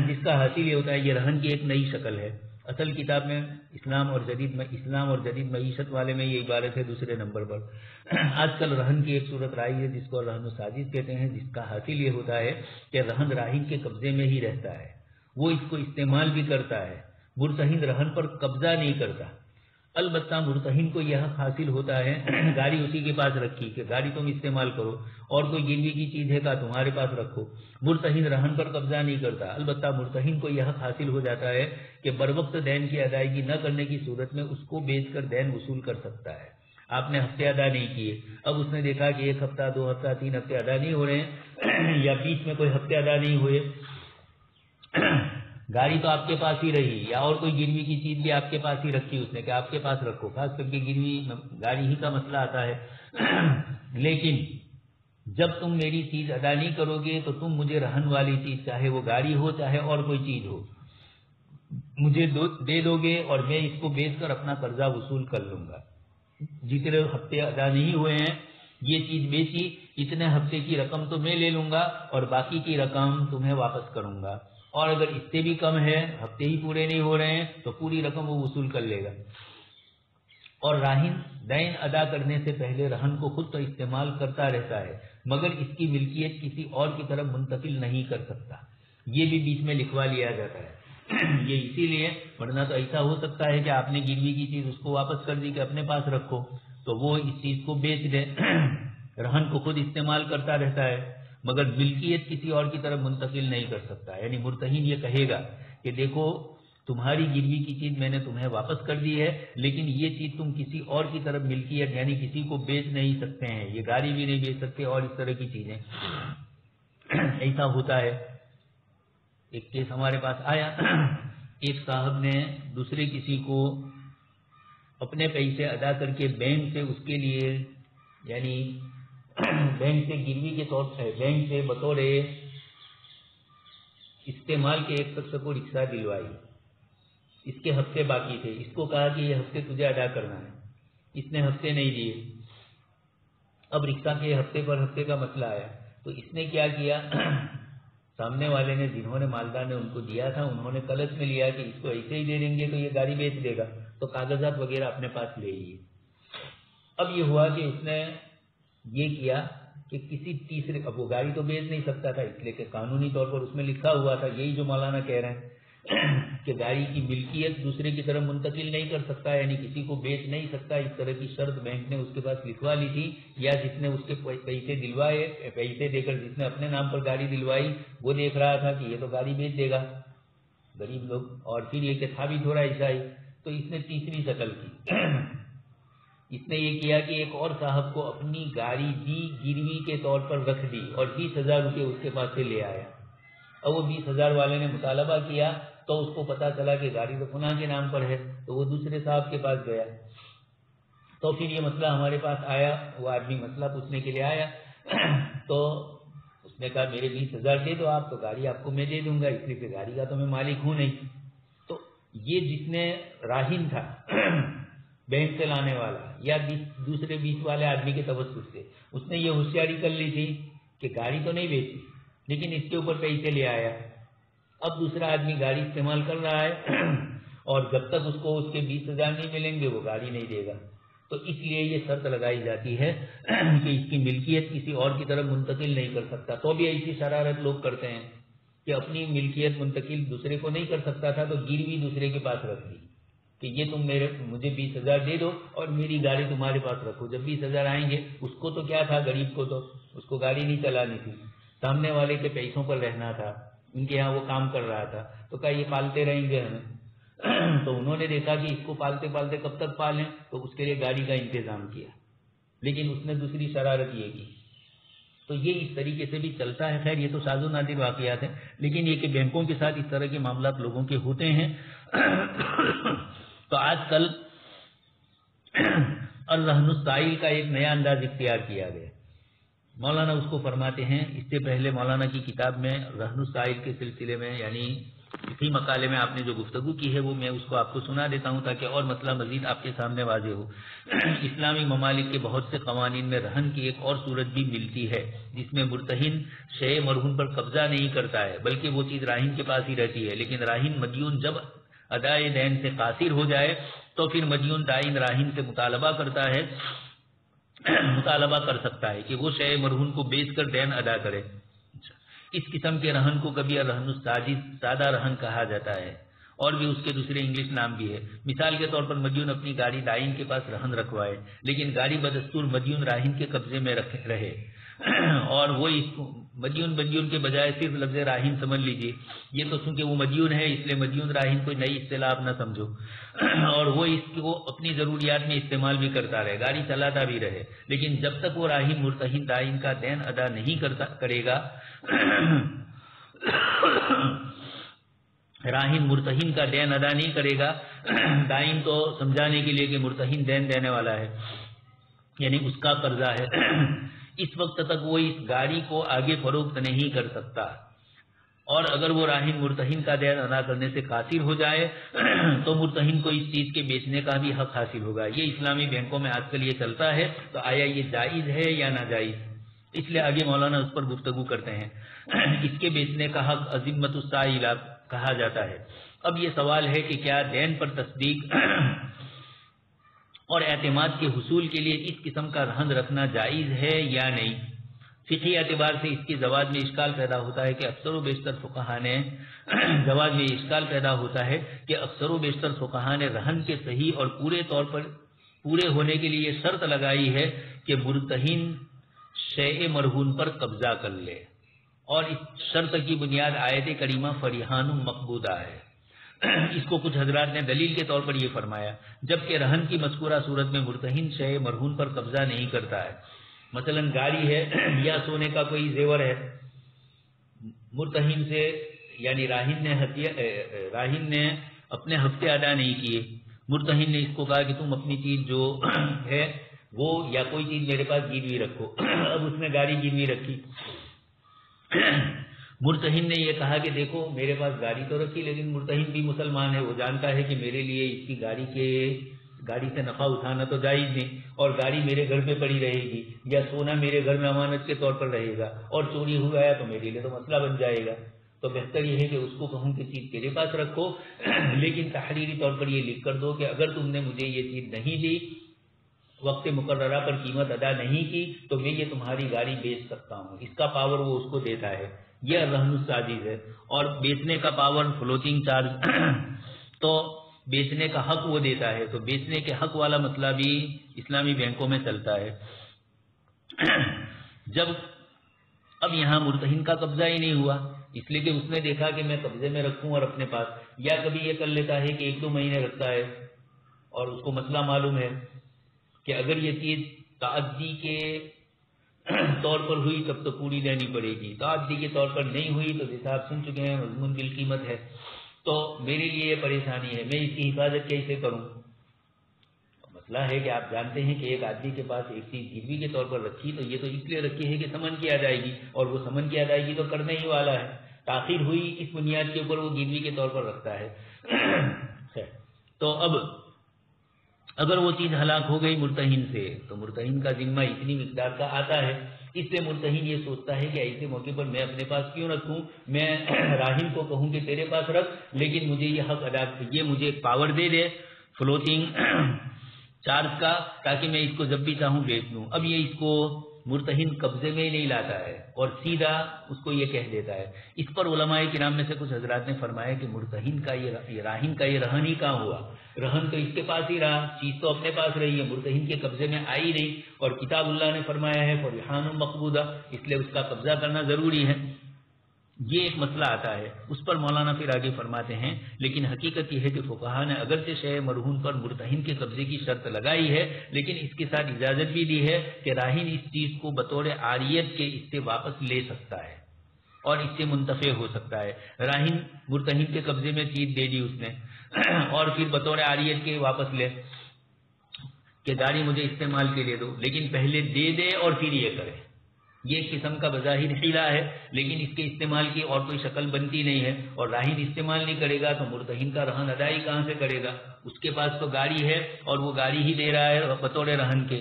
جس کا حاصل یہ ہوتا ہے یہ رہن کی ایک نئی شکل ہے. اصل کتاب میں اسلام اور جدید معیشت والے میں یہ عبارت ہے دوسرے نمبر پر. آج کل رہن کی ایک صورت رائی ہے جس کو رہن الساجد کہتے ہیں، جس کا حاصل یہ ہوتا ہے کہ رہن راہن کے قبضے میں ہی رہتا ہے، وہ اس کو استعمال بھی کرتا ہے، مرتہن رہن پر قبضہ نہیں کرتا. البتہ مرتہن کو یہ حق حاصل ہوتا ہے گاڑی اسی کے پاس رکھی کہ گاڑی تم استعمال کرو اور کوئی گروی کی چیز ہے کہ تمہارے پاس رکھو. مرتہن رہن پر قبضہ نہیں کرتا. البتہ مرتہن کو یہ حق حاصل ہو جاتا ہے کہ بروقت دین کی ادائیگی نہ کرنے کی صورت میں اس کو بیچ کر دین وصول کر سکتا ہے. آپ نے ہفتے ادا نہیں کیے، اب اس نے دیکھا کہ ایک ہفتہ 2 ہفتہ 3 ہفتے ادا نہیں ہو رہے ہیں یا بیچ میں کوئی ہفتے ادا نہیں ہوئے، گاڑی تو آپ کے پاس ہی رہی یا اور کوئی گروی کی چیز بھی آپ کے پاس ہی رکھی اس نے کہ آپ کے پاس رکھو. خاص کر کے گروی گاڑی ہی کا مسئلہ آتا ہے. لیکن جب تم میری چیز ادا نہیں کرو گے تو تم مجھے رہن والی چیز چاہے وہ گاڑی ہو چاہے اور کوئی چیز ہو مجھے دے دو گے اور میں اس کو بیچ کر اپنا قرضہ وصول کر لوں گا. جتنے ہفتے ادا نہیں ہوئے ہیں یہ چیز بیچی، اتنے ہفتے کی رقم تو میں لے لوں گا اور باقی کی رقم تمہیں واپس کروں گا، اور اگر اس سے بھی کم ہے، ہفتے ہی پورے نہیں ہو رہے ہیں تو پوری رقم وہ وصول کر لے گا. اور راہن دین ادا کرنے سے پہلے رہن کو خود تو استعمال کرتا رہتا ہے مگر اس کی ملکیت کسی اور کی طرف منتقل نہیں کر سکتا. یہ بھی بیچ میں لکھوا لیا جاتا ہے. یہ اسی لیے، ورنہ تو ایسا ہو سکتا ہے کہ آپ نے گروی کی چیز اس کو واپس کر دی کہ اپنے پاس رکھو تو وہ اس چیز کو بیچ دے. رہن کو خود استعمال کرتا رہتا ہے مگر ملکیت کسی اور کی طرف منتقل نہیں کر سکتا. یعنی مرتہن یہ کہے گا کہ دیکھو تمہاری گروی کی چیز میں نے تمہیں واپس کر دی ہے، لیکن یہ چیز تم کسی اور کی طرف ملکیت یعنی کسی کو بیچ نہیں سکتے ہیں، یہ گاڑی بھی نہیں بیچ سکتے اور اس طرح کی چیزیں. ایسا ہوتا ہے. ایک کیس ہمارے پاس آیا، ایک صاحب نے دوسرے کسی کو اپنے پیسے ادا کر کے بینک سے اس کے لیے یعنی بینک سے گروی کے طور پر بینک سے بطور استعمال کے ایک شخص کو رکشہ دلوائی. اس کے ہفتے باقی تھے، اس کو کہا کہ یہ ہفتے تجھے ادا کرنا ہے، اس نے ہفتے نہیں دیے. اب رکشہ کے ہفتے پر ہفتے کا مسئلہ آیا تو اس نے کیا کیا، سامنے والے نے جنہوں نے مالدار نے ان کو دیا تھا انہوں نے کلش میں لیا کہ اس کو ایسے ہی دے دیں گے تو یہ گاڑی بیچ دے گا، تو کاغذات وغیرہ اپنے پاس لے لیے. اب یہ ہوا کہ اس نے یہ کیا کہ کسی تیسرے، اب وہ گاڑی تو بیچ نہیں سکتا تھا اس لیے کہ قانونی طور پر اس میں لکھا ہوا تھا یہی جو مولانا کہہ رہے ہیں کہ گاڑی کی ملکیت دوسرے کی طرف منتقل نہیں کر سکتا، یعنی کسی کو بیچ نہیں سکتا، اس طرح کی شرط بینک نے اس کے پاس لکھوا لی تھی، یا جس نے اس کے پیسے دلوائے، پیسے دے کر جس نے اپنے نام پر گاڑی دلوائی وہ دیکھ رہا تھا کہ یہ تو گاڑی بیچ دے گا غریب لوگ، اور پھر یہ کہ ثابت ہو رہا ایسا ہی، تو اس نے تیسری شکل کی، اس نے یہ کیا کہ ایک اور صاحب کو اپنی گاڑی دی، گروی کے طور پر رکھ دی، اور 20,000 روپے اس کے پاس سے لے آیا۔ اور وہ 20,000 والے نے مطالبہ کیا تو اس کو پتا چلا کہ گاڑی تو فلاں کے نام پر ہے، تو وہ دوسرے صاحب کے پاس گیا، تو پھر یہ مسئلہ ہمارے پاس آیا، وہ آدمی مسئلہ پوچھنے کے لیے آیا، تو اس نے کہا میرے 20,000 دے دو آپ، تو گاڑی آپ کو میں دے دوں گا، اس لیے کہ گاڑی کا تو میں مالک ہوں نہیں۔ تو یہ جس نے راہن تھا بینک سے لانے والا یا دوسرے 20 والے آدمی کے توسط سے، اس نے یہ ہوشیاری کر لی تھی کہ گاڑی تو نہیں بیچی لیکن اس کے اوپر پیسے لے آیا۔ اب دوسرا آدمی گاڑی استعمال کر رہا ہے اور جب تک اس کو اس کے 20,000 نہیں ملیں گے وہ گاڑی نہیں دے گا، تو اس لیے یہ شرط لگائی جاتی ہے کہ اس کی ملکیت کسی اور کی طرف منتقل نہیں کر سکتا۔ تو بھی ایسی شرارت لوگ کرتے ہیں کہ اپنی ملکیت منتقل دوسرے کو نہیں کر سکتا تھا تو گروی دوسرے کے پاس رکھ دی کہ یہ تم مجھے 20,000 دے دو اور میری گاڑی تمہارے پاس رکھو، جب 20,000 آئیں گے، اس کو تو کیا تھا، غریب کو تو اس کو گاڑی نہیں چلانی تھی، سامنے والے کے پیسوں پر رہنا تھا، ان کے یہاں وہ کام کر رہا تھا، تو کہا یہ پالتے رہیں گے ہمیں، تو انہوں نے دیکھا کہ اس کو پالتے پالتے کب تک پالیں، تو اس کے لیے گاڑی کا انتظام کیا، لیکن اس نے دوسری شرارت یہ کی۔ تو یہ اس طریقے سے بھی چلتا ہے۔ خیر یہ تو ساز و نادر واقعات ہیں، لیکن یہ کہ بینکوں کے ساتھ اس طرح کے معاملات لوگوں کے ہوتے ہیں۔ تو آج کل الرہن السائل کا ایک نیا انداز اختیار کیا گیا، مولانا اس کو فرماتے ہیں۔ اس سے پہلے مولانا کی کتاب میں رہن السائل کے سلسلے میں یعنی اسی مقالے میں آپ نے جو گفتگو کی ہے وہ میں اس کو آپ کو سنا دیتا ہوں تاکہ اور مسئلہ مزید آپ کے سامنے واضح ہو۔ اسلامی ممالک کے بہت سے قوانین میں رہن کی ایک اور صورت بھی ملتی ہے جس میں مرتہن شے مرہون پر قبضہ نہیں کرتا ہے بلکہ وہ چیز راہن کے پاس ہی رہتی ہے، لیکن راہن مدیون جب ادائے دین سے قاصر ہو جائے تو پھر مدیون دائن راہن سے مطالبہ کر سکتا ہے کہ وہ شے مرہون کو بیچ کر دین ادا کرے۔ اس قسم کے رہن کو کبھی رہن الساجد سادہ رہن کہا جاتا ہے، اور بھی اس کے دوسرے انگلش نام بھی ہے۔ مثال کے طور پر مدیون اپنی گاڑی دائن کے پاس رہن رکھوائے لیکن گاڑی بدستور مدیون راہن کے قبضے میں رہے، اور وہ اس کو مدیون کے بجائے صرف لفظ راہن سمجھ لیجیے، یہ تو چونکہ وہ مدیون ہے اس لیے مدیون راہن کوئی نئی اصطلاح نہ سمجھو، اور وہ اس کو اپنی ضروریات میں استعمال بھی کرتا رہے، گاڑی چلاتا بھی رہے، لیکن جب تک وہ راہن مرتہن دائن کا دین ادا نہیں کرے گا راہن مرتہن کا دین ادا نہیں کرے گا، دائن تو سمجھانے کے لیے کہ مرتہن دین دینے والا ہے یعنی اس کا قرضہ ہے، اس وقت تک وہ اس گاڑی کو آگے فروخت نہیں کر سکتا، اور اگر وہ راہن مرتہن کا دین ادا کرنے سے قاصر ہو جائے تو مرتہن کو اس چیز کے بیچنے کا بھی حق حاصل ہوگا۔ یہ اسلامی بینکوں میں آج کل یہ چلتا ہے، تو آیا یہ جائز ہے یا ناجائز؟ اس لیے آگے مولانا اس پر گفتگو کرتے ہیں۔ اس کے بیچنے کا حق عزمت السائل کہا جاتا ہے۔ اب یہ سوال ہے کہ کیا دین پر تصدیق اور اعتماد کے حصول کے لیے اس قسم کا رہن رکھنا جائز ہے یا نہیں؟ فقہی اعتبار سے اس کے جواز میں اشکال پیدا ہوتا ہے کہ اکثر و بیشتر فقہا نے رہن کے صحیح اور پورے طور پر پورے ہونے کے لیے یہ شرط لگائی ہے کہ مرتہن شیء مرہون پر قبضہ کر لے، اور اس شرط کی بنیاد آیت کریمہ فریحان مقبوضہ ہے۔ اس کو کچھ حضرات نے دلیل کے طور پر یہ فرمایا، جبکہ رہن کی مذکورہ صورت میں مرتہن شیء مرہون پر قبضہ نہیں کرتا ہے۔ مثلا گاڑی ہے یا سونے کا کوئی زیور ہے، مرتہن سے یعنی راہن نے اپنے ہفتے ادا نہیں کیے، مرتہن نے اس کو کہا کہ تم اپنی چیز جو ہے وہ یا کوئی چیز میرے پاس گروی رکھو، اب اس نے گاڑی گروی رکھی، مرتہن نے یہ کہا کہ دیکھو میرے پاس گاڑی تو رکھی لیکن مرتہن بھی مسلمان ہے، وہ جانتا ہے کہ میرے لیے اس کی گاڑی سے نفع اٹھانا تو جائز نہیں، اور گاڑی میرے گھر پہ پڑی رہے گی یا سونا میرے گھر میں امانت کے طور پر رہے گا اور چوری ہو گیا تو میرے لیے تو مسئلہ بن جائے گا، تو بہتر یہ ہے کہ اس کو کہوں کہ چیز تیرے پاس رکھو، لیکن تحریری طور پر یہ لکھ کر دو کہ اگر تم نے مجھے یہ چیز نہیں دی، وقت مقررہ پر قیمت ادا نہیں کی، تو میں یہ تمہاری گاڑی بیچ سکتا ہوں۔ اس کا پاور وہ اس کو دیتا ہے، یہ رہن الساجز ہے. اور بیچنے کا پاور فلوٹنگ چارج تو بیچنے کا حق وہ دیتا ہے، تو بیچنے کے حق والا مسئلہ بھی اسلامی بینکوں میں چلتا ہے. جب اب یہاں مرتہن کا قبضہ ہی نہیں ہوا، اس لیے کہ اس نے دیکھا کہ میں قبضے میں رکھوں اور اپنے پاس، یا کبھی یہ کر لیتا ہے کہ 1-2 مہینے رکھتا ہے اور اس کو مسئلہ معلوم ہے کہ اگر یہ چیز تعدی کے طور پر ہوئی تب تو پوری دینی پڑے گی، تعدی کے طور پر نہیں ہوئی تو جیسا آپ سن چکے ہیں مضمون بالقیمت ہے، تو میرے لیے یہ پریشانی ہے، میں اس کی حفاظت کیسے کروں؟ مسئلہ ہے کہ آپ جانتے ہیں کہ ایک آدمی کے پاس ایک چیز گروی کے طور پر رکھی، تو یہ تو اس لیے رکھی ہے کہ سمن کی آ جائے گی، اور وہ سمن کی آ جائے گی تو کرنے ہی والا ہے، تاخیر ہوئی اس بنیاد کے اوپر وہ گروی کے طور پر رکھتا ہے. تو اب اگر وہ چیز ہلاک ہو گئی مرتہن سے تو مرتہن کا ذمہ اتنی مقدار کا آتا ہے. اس سے مرتہن یہ سوچتا ہے کہ ایسے موقع پر میں اپنے پاس کیوں رکھوں، میں راہن کو کہوں کہ تیرے پاس رکھ، لیکن مجھے یہ حق ادا، یہ مجھے پاور دے فلوٹنگ چارج کا، تاکہ میں اس کو جب بھی چاہوں بیچ لوں. اب یہ اس کو مرتہن قبضے میں نہیں لاتا ہے اور سیدھا اس کو یہ کہہ دیتا ہے. اس پر علماء کرام میں سے کچھ حضرات نے فرمایا کہ مرتہن کا یہ راہن کا یہ رہن ہی کہاں ہوا، رہن تو اس کے پاس ہی رہا، چیز تو اپنے پاس رہی ہے، مرتہن کے قبضے میں آئی نہیں. اور کتاب اللہ نے فرمایا ہے فرحان مقبوضہ، اس لیے اس کا قبضہ کرنا ضروری ہے. یہ ایک مسئلہ آتا ہے. اس پر مولانا پھر آگے فرماتے ہیں لیکن حقیقت یہ ہے کہ فقہا نے اگرچہ شے مرہون پر مرتہن کے قبضے کی شرط لگائی ہے، لیکن اس کے ساتھ اجازت بھی دی ہے کہ راہن اس چیز کو بطور عاریت کے اس سے واپس لے سکتا ہے اور اس سے منتفع ہو سکتا ہے. راہن مرتہن کے قبضے میں چیز دے دی اس نے اور پھر بطور عاریت کے واپس لے کہ گاڑی مجھے استعمال کے لیے دو، لیکن پہلے دے دے اور پھر یہ کرے. یہ ایک قسم کا بظاہر حیلہ ہے، لیکن اس کے استعمال کی اور کوئی شکل بنتی نہیں ہے. اور راہن استعمال نہیں کرے گا تو مرتہن کا رہن ادائی کہاں سے کرے گا؟ اس کے پاس تو گاڑی ہے اور وہ گاڑی ہی دے رہا ہے بطور رہن کے،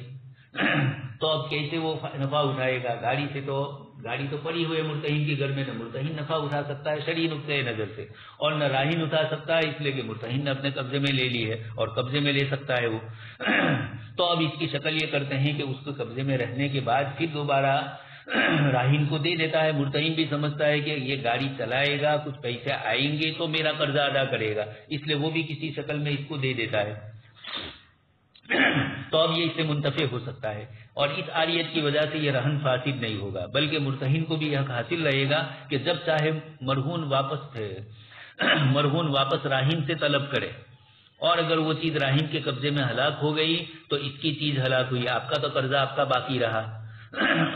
تو اب کیسے وہ نفع اٹھائے گا؟ گاڑی تو پڑی ہوئے مرتہن کے گھر میں، نہ مرتہن نفع اٹھا سکتا ہے شرعی نقطۂ نظر سے، اور نہ راہن اٹھا سکتا ہے، اس لیے کہ مرتہن نے اپنے قبضے میں لے لی ہے اور قبضے میں لے سکتا ہے وہ. تو اب اس کی شکل یہ کرتے ہیں کہ اس کو قبضے میں رہنے کے بعد پھر دوبارہ راہن کو دے دیتا ہے. مرتہن بھی سمجھتا ہے کہ یہ گاڑی چلائے گا، کچھ پیسے آئیں گے تو میرا قرضہ ادا کرے گا، اس لیے وہ بھی کسی شکل میں اس کو دے دیتا ہے. تو اب یہ اس سے منتفع ہو سکتا ہے اور اس عاریت کی وجہ سے یہ رہن فاسد نہیں ہوگا، بلکہ مرتہن کو بھی یہ حق حاصل رہے گا کہ جب چاہے مرہون واپس راہن سے طلب کرے. اور اگر وہ چیز راہن کے قبضے میں ہلاک ہو گئی تو اس کی چیز ہلاک ہوئی، آپ کا تو قرضہ آپ کا باقی رہا.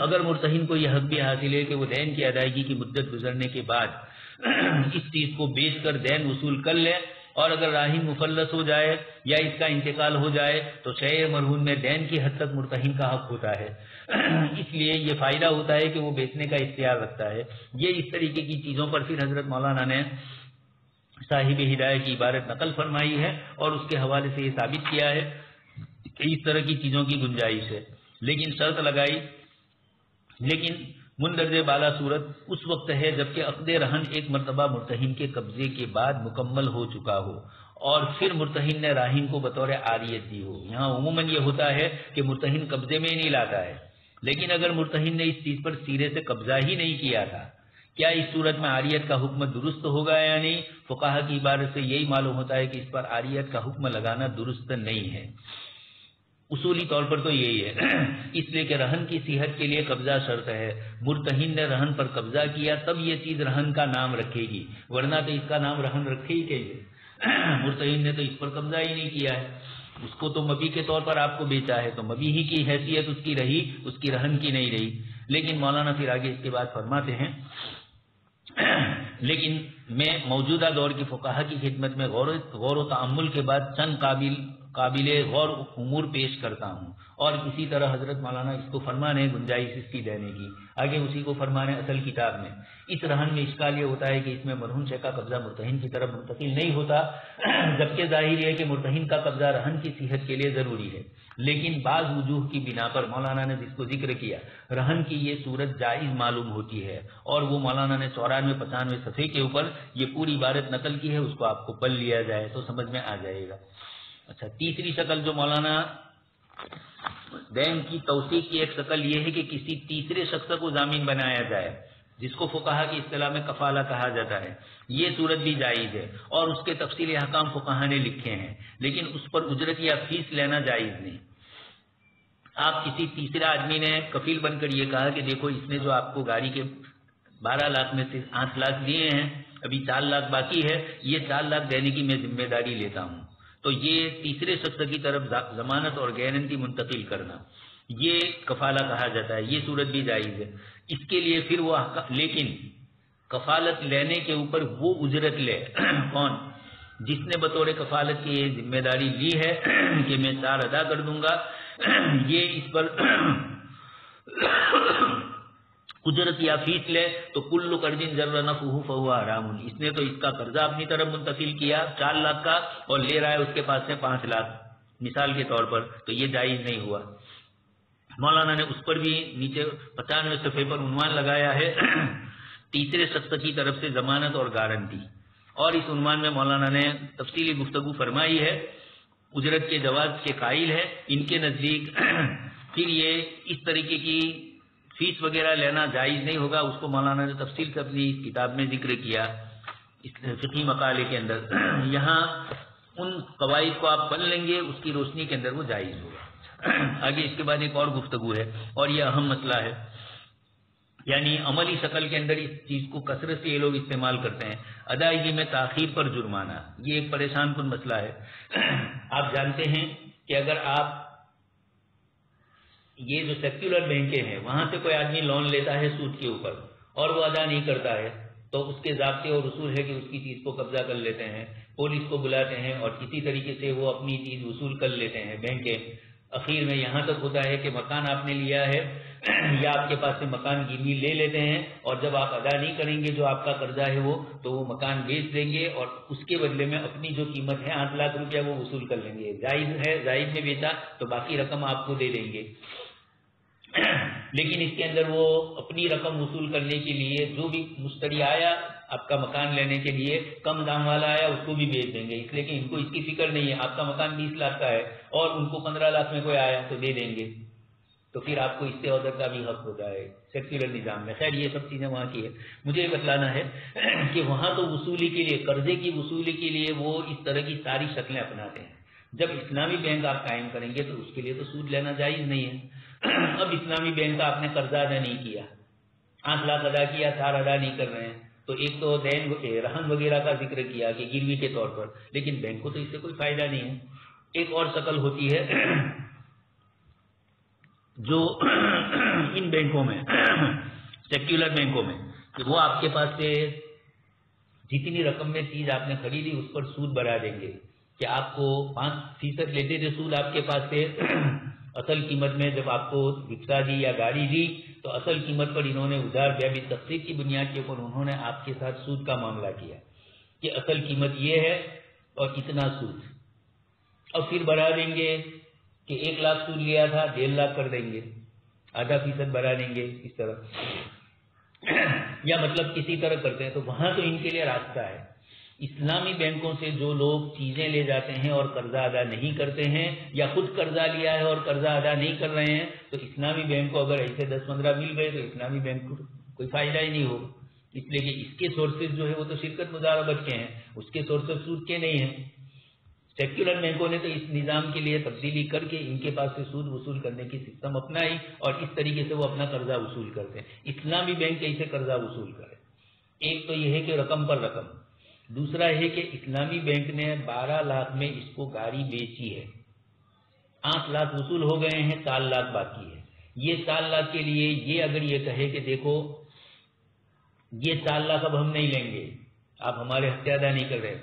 اگر مرتہن کو یہ حق بھی حاصل ہے کہ وہ دین کی ادائیگی کی مدت گزرنے کے بعد اس چیز کو بیچ کر دین وصول کر لے، اور اگر راہن مفلس ہو جائے یا اس کا انتقال ہو جائے تو شیء مرہون میں دین کی حد تک مرتہن کا حق ہوتا ہے. اس لیے یہ فائدہ ہوتا ہے کہ وہ بیچنے کا اختیار رکھتا ہے. یہ اس طریقے کی چیزوں پر پھر حضرت مولانا نے صاحب ہدایہ کی عبارت نقل فرمائی ہے اور اس کے حوالے سے یہ ثابت کیا ہے کہ اس طرح کی چیزوں کی گنجائش ہے، لیکن شرط لگائی. لیکن مندرجہ بالا صورت اس وقت ہے جبکہ عقد رہن ایک مرتبہ مرتہن کے قبضے کے بعد مکمل ہو چکا ہو اور پھر مرتہن نے راہن کو بطور عاریت دی ہو. یہاں عموماً یہ ہوتا ہے کہ مرتہن قبضے میں نہیں لاتا ہے، لیکن اگر مرتہن نے اس چیز پر سرے سے قبضہ ہی نہیں کیا تھا، کیا اس صورت میں عاریت کا حکم درست ہوگا یا نہیں؟ فقہا کی عبارت سے یہی معلوم ہوتا ہے کہ اس پر عاریت کا حکم لگانا درست نہیں ہے. اصولی طور پر تو یہی ہے، اس لیے کہ رہن کی صحت کے لیے قبضہ شرط ہے. مرتہن نے رہن پر قبضہ کیا تب یہ چیز رہن کا نام رکھے گی، ورنہ تو اس کا نام رہن رکھے ہی کیسے؟ مرتہن نے تو اس پر قبضہ ہی نہیں کیا ہے، اس کو تو مبی کے طور پر آپ کو بیچا ہے، تو مبی ہی کی حیثیت اس کی رہی، اس کی رہن کی نہیں رہی. لیکن مولانا پھر آگے اس کے بعد فرماتے ہیں لیکن میں موجودہ دور کی فقہا کی خدمت میں غور و تأمل کے بعد چند قابل غور امور پیش کرتا ہوں، اور اسی طرح حضرت مولانا اس کو فرمان ہے گنجائش اس کی دینے کی. آگے اسی کو فرمان ہے اصل کتاب میں. اس رہن میں اشکال یہ ہوتا ہے کہ اس میں مرہون شے کا قبضہ مرتہن کی طرف منتقل نہیں ہوتا، جبکہ ظاہر ہے کہ مرتہن کا قبضہ رہن کی صحت کے لیے ضروری ہے. لیکن بعض وجوہ کی بنا پر مولانا نے جس کو ذکر کیا رہن کی یہ صورت جائز معلوم ہوتی ہے، اور وہ مولانا نے 94-95 صفحے کے اوپر یہ پوری عبارت نقل کی ہے، اس کو آپ کو پڑھ لیا جائے تو سمجھ میں آ جائے گا. اچھا، تیسری شکل جو مولانا دین کی توثیق کی ایک شکل یہ ہے کہ کسی تیسرے شخص کو ضامن بنایا جائے. جس کو فقہا کی اصطلاح میں کفالہ کہا جاتا ہے، یہ صورت بھی جائز ہے اور اس کے تفصیلی احکام فقہا نے لکھے ہیں، لیکن اس پر اجرت یا فیس لینا جائز نہیں۔ آپ کسی تیسرے آدمی نے کفیل بن کر یہ کہا کہ دیکھو اس نے جو آپ کو گاڑی کے 12 لاکھ میں سے 8 لاکھ دیے ہیں، ابھی 4 لاکھ باقی ہے، یہ 4 لاکھ دینے کی میں ذمہ داری لیتا ہوں، تو یہ تیسرے شخص کی طرف ضمانت اور گارنٹی منتقل کرنا، یہ کفالہ کہا جاتا ہے، یہ صورت بھی جائز ہے۔ اس کے لیے پھر وہ لیکن کفالت لینے کے اوپر وہ اجرت لے کون؟ جس نے بطور کفالت کی یہ ذمہ داری لی ہے کہ میں 4 ادا کر دوں گا، یہ اس پر اجرت یا فیس لے تو کل قرض جر نفعہ فہو حرام، اس نے تو اس کا قرضہ اپنی طرف منتقل کیا 4 لاکھ کا اور لے رہا ہے اس کے پاس سے 5 لاکھ مثال کے طور پر، تو یہ جائز نہیں ہوا۔ مولانا نے اس پر بھی نیچے 95 صفحے پر عنوان لگایا ہے تیسرے شخص کی طرف سے ضمانت اور گارنٹی، اور اس عنوان میں مولانا نے تفصیلی گفتگو فرمائی ہے، اجرت کے جواز کے قائل ہے ان کے نزدیک۔ پھر یہ اس طریقے کی فیس وغیرہ لینا جائز نہیں ہوگا، اس کو مولانا نے تفصیل سے اپنی کتاب میں ذکر کیا اس فقہی مقالے کے اندر، یہاں ان قواعد کو آپ پڑھ لیں گے، اس کی روشنی کے اندر وہ جائز ہوگا۔ آگے اس کے بعد ایک اور گفتگو ہے اور یہ اہم مسئلہ ہے، یعنی عملی شکل کے اندر اس چیز کو کثرت سے یہ لوگ استعمال کرتے ہیں، ادائیگی میں تاخیر پر جرمانہ، یہ ایک پریشان کن مسئلہ ہے۔ آپ جانتے ہیں کہ اگر آپ یہ جو سیکولر بینکیں ہیں وہاں سے کوئی آدمی لون لیتا ہے سود کے اوپر اور وہ ادا نہیں کرتا ہے تو اس کے ضابطے اور اصول ہے کہ اس کی چیز کو قبضہ کر لیتے ہیں، پولیس کو بلاتے ہیں اور کسی طریقے سے وہ اپنی چیز وصول کر لیتے ہیں بینکیں۔ اخیر میں یہاں تک ہوتا ہے کہ مکان آپ نے لیا ہے یا آپ کے پاس سے مکان گروی لے لیتے ہیں اور جب آپ ادا نہیں کریں گے جو آپ کا قرضہ ہے وہ تو وہ مکان بیچ دیں گے اور اس کے بدلے میں اپنی جو قیمت ہے 8 لاکھ روپیہ وہ وصول کر لیں گے۔ جائز ہے، زائد نے بیچا تو باقی رقم آپ کو دے دیں گے، لیکن اس کے اندر وہ اپنی رقم وصول کرنے کے لیے جو بھی مشتری آیا آپ کا مکان لینے کے لیے کم دام والا آیا اس کو بھی بیچ دیں گے، اس لیے کہ ان کو اس کی فکر نہیں ہے، آپ کا مکان 20 لاکھ کا ہے اور ان کو 15 لاکھ میں کوئی آیا تو دے دیں گے، تو پھر آپ کو اس سے عدر کا بھی حق ہوتا ہے سیکولر نظام میں۔ خیر یہ سب چیزیں وہاں کی ہے، مجھے یہ بتلانا ہے کہ وہاں تو وصولی کے لیے، قرضے کی وصولی کے لیے وہ اس طرح کی ساری شکلیں اپناتے ہیں۔ جب اسلامی بینک آپ قائم کریں گے تو اس کے لیے تو سود لینا جائز نہیں ہے۔ اب اسلامی بینک کا آپ نے قرضہ ادا نہیں کیا، 8 لاکھ ادا کیا، 4 ادا نہیں کر رہے ہیں، تو ایک تو دین رہن وغیرہ کا ذکر کیا کہ گروی کے طور پر، لیکن بینک کو تو اس سے کوئی فائدہ نہیں ہے۔ ایک اور شکل ہوتی ہے جو ان بینکوں میں سیکولر بینکوں میں کہ وہ آپ کے پاس سے جتنی رقم میں چیز آپ نے خریدی اس پر سود بڑھا دیں گے کہ آپ کو 5% لیتے تھے سود آپ کے پاس سے اصل قیمت میں، جب آپ کو رکشہ دی یا گاڑی دی تو اصل قیمت پر انہوں نے ادھار بیع تقسیط کی بنیاد کے اوپر انہوں نے آپ کے ساتھ سود کا معاملہ کیا کہ اصل قیمت یہ ہے اور اتنا سود، اور پھر بڑھا دیں گے کہ 1 لاکھ سود لیا تھا 1.5 لاکھ کر دیں گے، آدھا فیصد بڑھا دیں گے اس طرح، یا مطلب کسی طرح کرتے ہیں۔ تو وہاں تو ان کے لیے راستہ ہے۔ اسلامی بینکوں سے جو لوگ چیزیں لے جاتے ہیں اور قرضہ ادا نہیں کرتے ہیں یا خود قرضہ لیا ہے اور قرضہ ادا نہیں کر رہے ہیں، تو اسلامی بینک کو اگر ایسے 10-15 مل گئے تو اسلامی بینک کو کوئی فائدہ ہی نہیں ہوگا، اس لیے کہ اس کے سورسز جو ہے وہ تو شرکت مضاربت کے ہیں، اس کے سورسز سود کے نہیں ہیں۔ سیکولر بینکوں نے تو اس نظام کے لیے تبدیلی کر کے ان کے پاس سے سود وصول کرنے کی سسٹم اپنائی اور اس طریقے سے وہ اپنا قرضہ وصول کرتے ہیں۔ اسلامی بینک کیسے قرضہ وصول کرے؟ ایک تو یہ ہے کہ رقم پر رقم، دوسرا ہے کہ اسلامی بینک نے 12 لاکھ میں اس کو گاڑی بیچی ہے، 8 لاکھ وصول ہو گئے ہیں، 4 لاکھ باقی ہے۔ یہ 4 لاکھ کے لیے یہ اگر یہ کہے کہ دیکھو یہ 4 لاکھ اب ہم نہیں لیں گے، آپ ہمارے حق ادا نہیں کر رہے،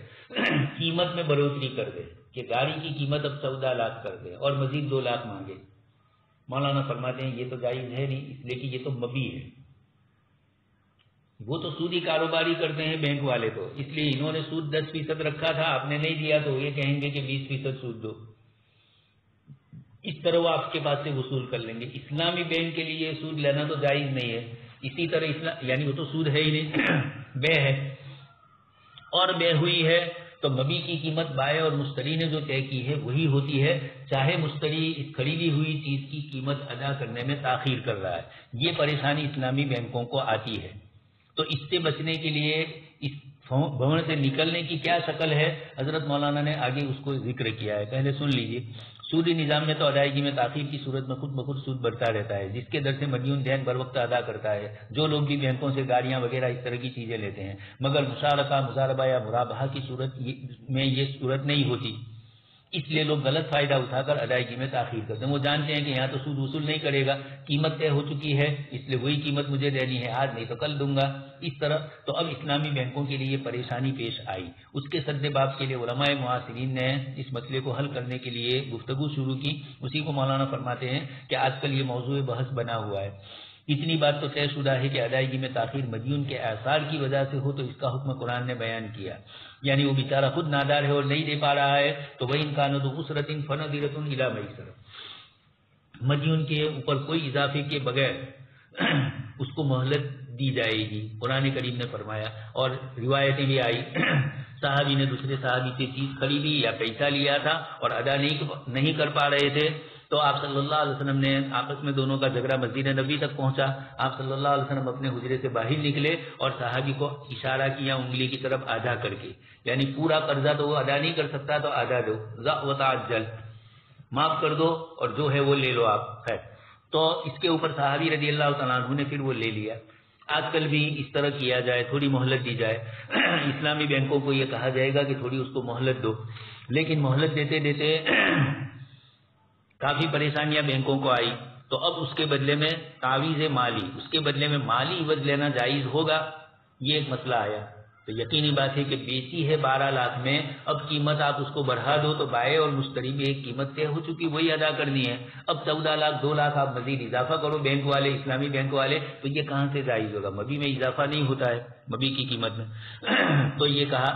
قیمت میں بڑھوتری کر دے کہ گاڑی کی قیمت اب 14 لاکھ کر دے اور مزید 2 لاکھ مانگے، مولانا فرماتے ہیں یہ تو جائز ہے نہیں، اس لیے کہ یہ تو مبی ہے، وہ تو سودی کاروباری کرتے ہیں بینک والے تو، اس لیے انہوں نے سود 10% رکھا تھا، آپ نے نہیں دیا تو یہ کہیں گے کہ 20% سود دو، اس طرح وہ آپ کے پاس سے وصول کر لیں گے۔ اسلامی بینک کے لیے سود لینا تو جائز نہیں ہے، اسی طرح یعنی وہ تو سود ہے ہی نہیں، بے ہے، اور بے ہوئی ہے تو مبی کی قیمت بائع اور مشتری نے جو طے کی ہے وہی ہوتی ہے، چاہے مشتری اس خریدی ہوئی چیز کی قیمت ادا کرنے میں تاخیر کر رہا ہے۔ یہ پریشانی اسلامی بینکوں کو آتی ہے تو اس سے بچنے کے لیے اس بھون سے نکلنے کی کیا شکل ہے، حضرت مولانا نے آگے اس کو ذکر کیا ہے، پہلے سن لیجیے۔ سودی نظام میں تو ادائیگی میں تاخیر کی صورت میں خود بخود سود بڑھتا رہتا ہے، جس کے در سے مدیون دین بر وقت ادا کرتا ہے۔ جو لوگ بھی بینکوں سے گاڑیاں وغیرہ اس طرح کی چیزیں لیتے ہیں، مگر مشارکہ، مضاربہ یا مرابحہ کی صورت میں یہ صورت نہیں ہوتی، اس لیے لوگ غلط فائدہ اٹھا کر ادائیگی میں تاخیر کرتے ہیں۔ وہ جانتے ہیں کہ یہاں تو سود وصول نہیں کرے گا، قیمت طے ہو چکی ہے، اس لیے وہی قیمت مجھے دینی ہے، آج نہیں تو کل دوں گا، اس طرح۔ تو اب اسلامی بینکوں کے لیے یہ پریشانی پیش آئی، اس کے سد باب کے لیے علماء معاصرین نے اس مسئلے کو حل کرنے کے لیے گفتگو شروع کی۔ اسی کو مولانا فرماتے ہیں کہ آج کل یہ موضوع بحث بنا ہوا ہے۔ اتنی بات تو طے شدہ ہے کہ ادائیگی میں تاخیر مدیون کے اعصار کی وجہ سے ہو تو اس کا حکم قرآن نے بیان کیا، یعنی وہ بیچارہ خود نادار ہے اور نہیں دے پا رہا ہے تو وہ امکان عسرۃ فنظرۃ الی میسرۃ، مدیون کے اوپر کوئی اضافے کے بغیر اس کو مہلت دی جائے گی، قرآن کریم نے فرمایا۔ اور روایتیں بھی آئی، صحابی نے دوسرے صحابی سے چیز خریدی یا پیسہ لیا تھا اور ادا نہیں کر پا رہے تھے، تو آپ صلی اللہ علیہ وسلم نے آپس میں دونوں کا جھگڑا مسجد نبی تک پہنچا۔ آپ صلی اللہ علیہ وسلم اپنے حجرے سے باہر نکلے اور صحابی کو اشارہ کیا انگلی کی طرف آدھا کر کے، یعنی پورا قرضہ تو وہ ادا نہیں کر سکتا تو آدھا دو، ذا وتعجل، معاف کر دو اور جو ہے وہ لے لو آپ، خیر۔ تو اس کے اوپر صحابی رضی اللہ تعالیٰ عنہ نے پھر وہ لے لیا۔ آج کل بھی اس طرح کیا جائے، تھوڑی مہلت دی جائے، اسلامی بینکوں کو یہ کہا جائے گا کہ تھوڑی اس کو مہلت دو، لیکن مہلت دیتے دیتے کافی پریشانیاں بینکوں کو آئی، تو اب اس کے بدلے میں تعویذ مالی، اس کے بدلے میں مالی عوض لینا جائز ہوگا، یہ ایک مسئلہ آیا۔ تو یقینی بات ہے کہ بیچی ہے 12 لاکھ میں، اب قیمت آپ اس کو بڑھا دو تو بائیں اور مشتری میں ایک قیمت طے ہو چکی، وہی ادا کرنی ہے۔ اب 14 لاکھ 2 لاکھ آپ مزید اضافہ کرو بینک والے، اسلامی بینک والے، تو یہ کہاں سے جائز ہوگا؟ مبی میں اضافہ نہیں ہوتا ہے، مبی کی قیمت میں۔ تو یہ کہا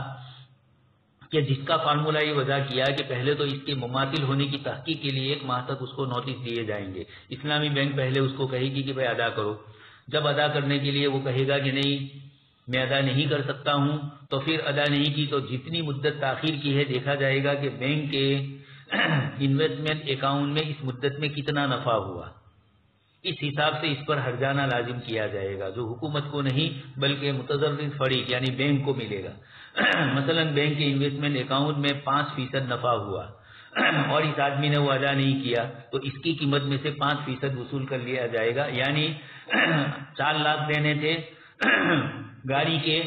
کہ جس کا فارمولہ یہ وضع کیا کہ پہلے تو اس کے مماثل ہونے کی تحقیق کے لیے 1 ماہ تک اس کو نوٹس دیے جائیں گے، اسلامی بینک پہلے اس کو کہے گی کہ بھائی ادا کرو، جب ادا کرنے کے لیے وہ کہے گا کہ نہیں میں ادا نہیں کر سکتا ہوں، تو پھر ادا نہیں کی تو جتنی مدت تاخیر کی ہے دیکھا جائے گا کہ بینک کے انویسٹمنٹ اکاؤنٹ میں اس مدت میں کتنا نفع ہوا، اس حساب سے اس پر ہرجانہ لازم کیا جائے گا، جو حکومت کو نہیں بلکہ متضرر فریق یعنی بینک کو ملے گا۔ مثلا بینک کے انویسٹمنٹ اکاؤنٹ میں 5% نفع ہوا اور اس آدمی نے وہ ادا نہیں کیا تو اس کی قیمت میں سے 5% وصول کر لیا جائے گا، یعنی 4 لاکھ دینے تھے گاڑی کے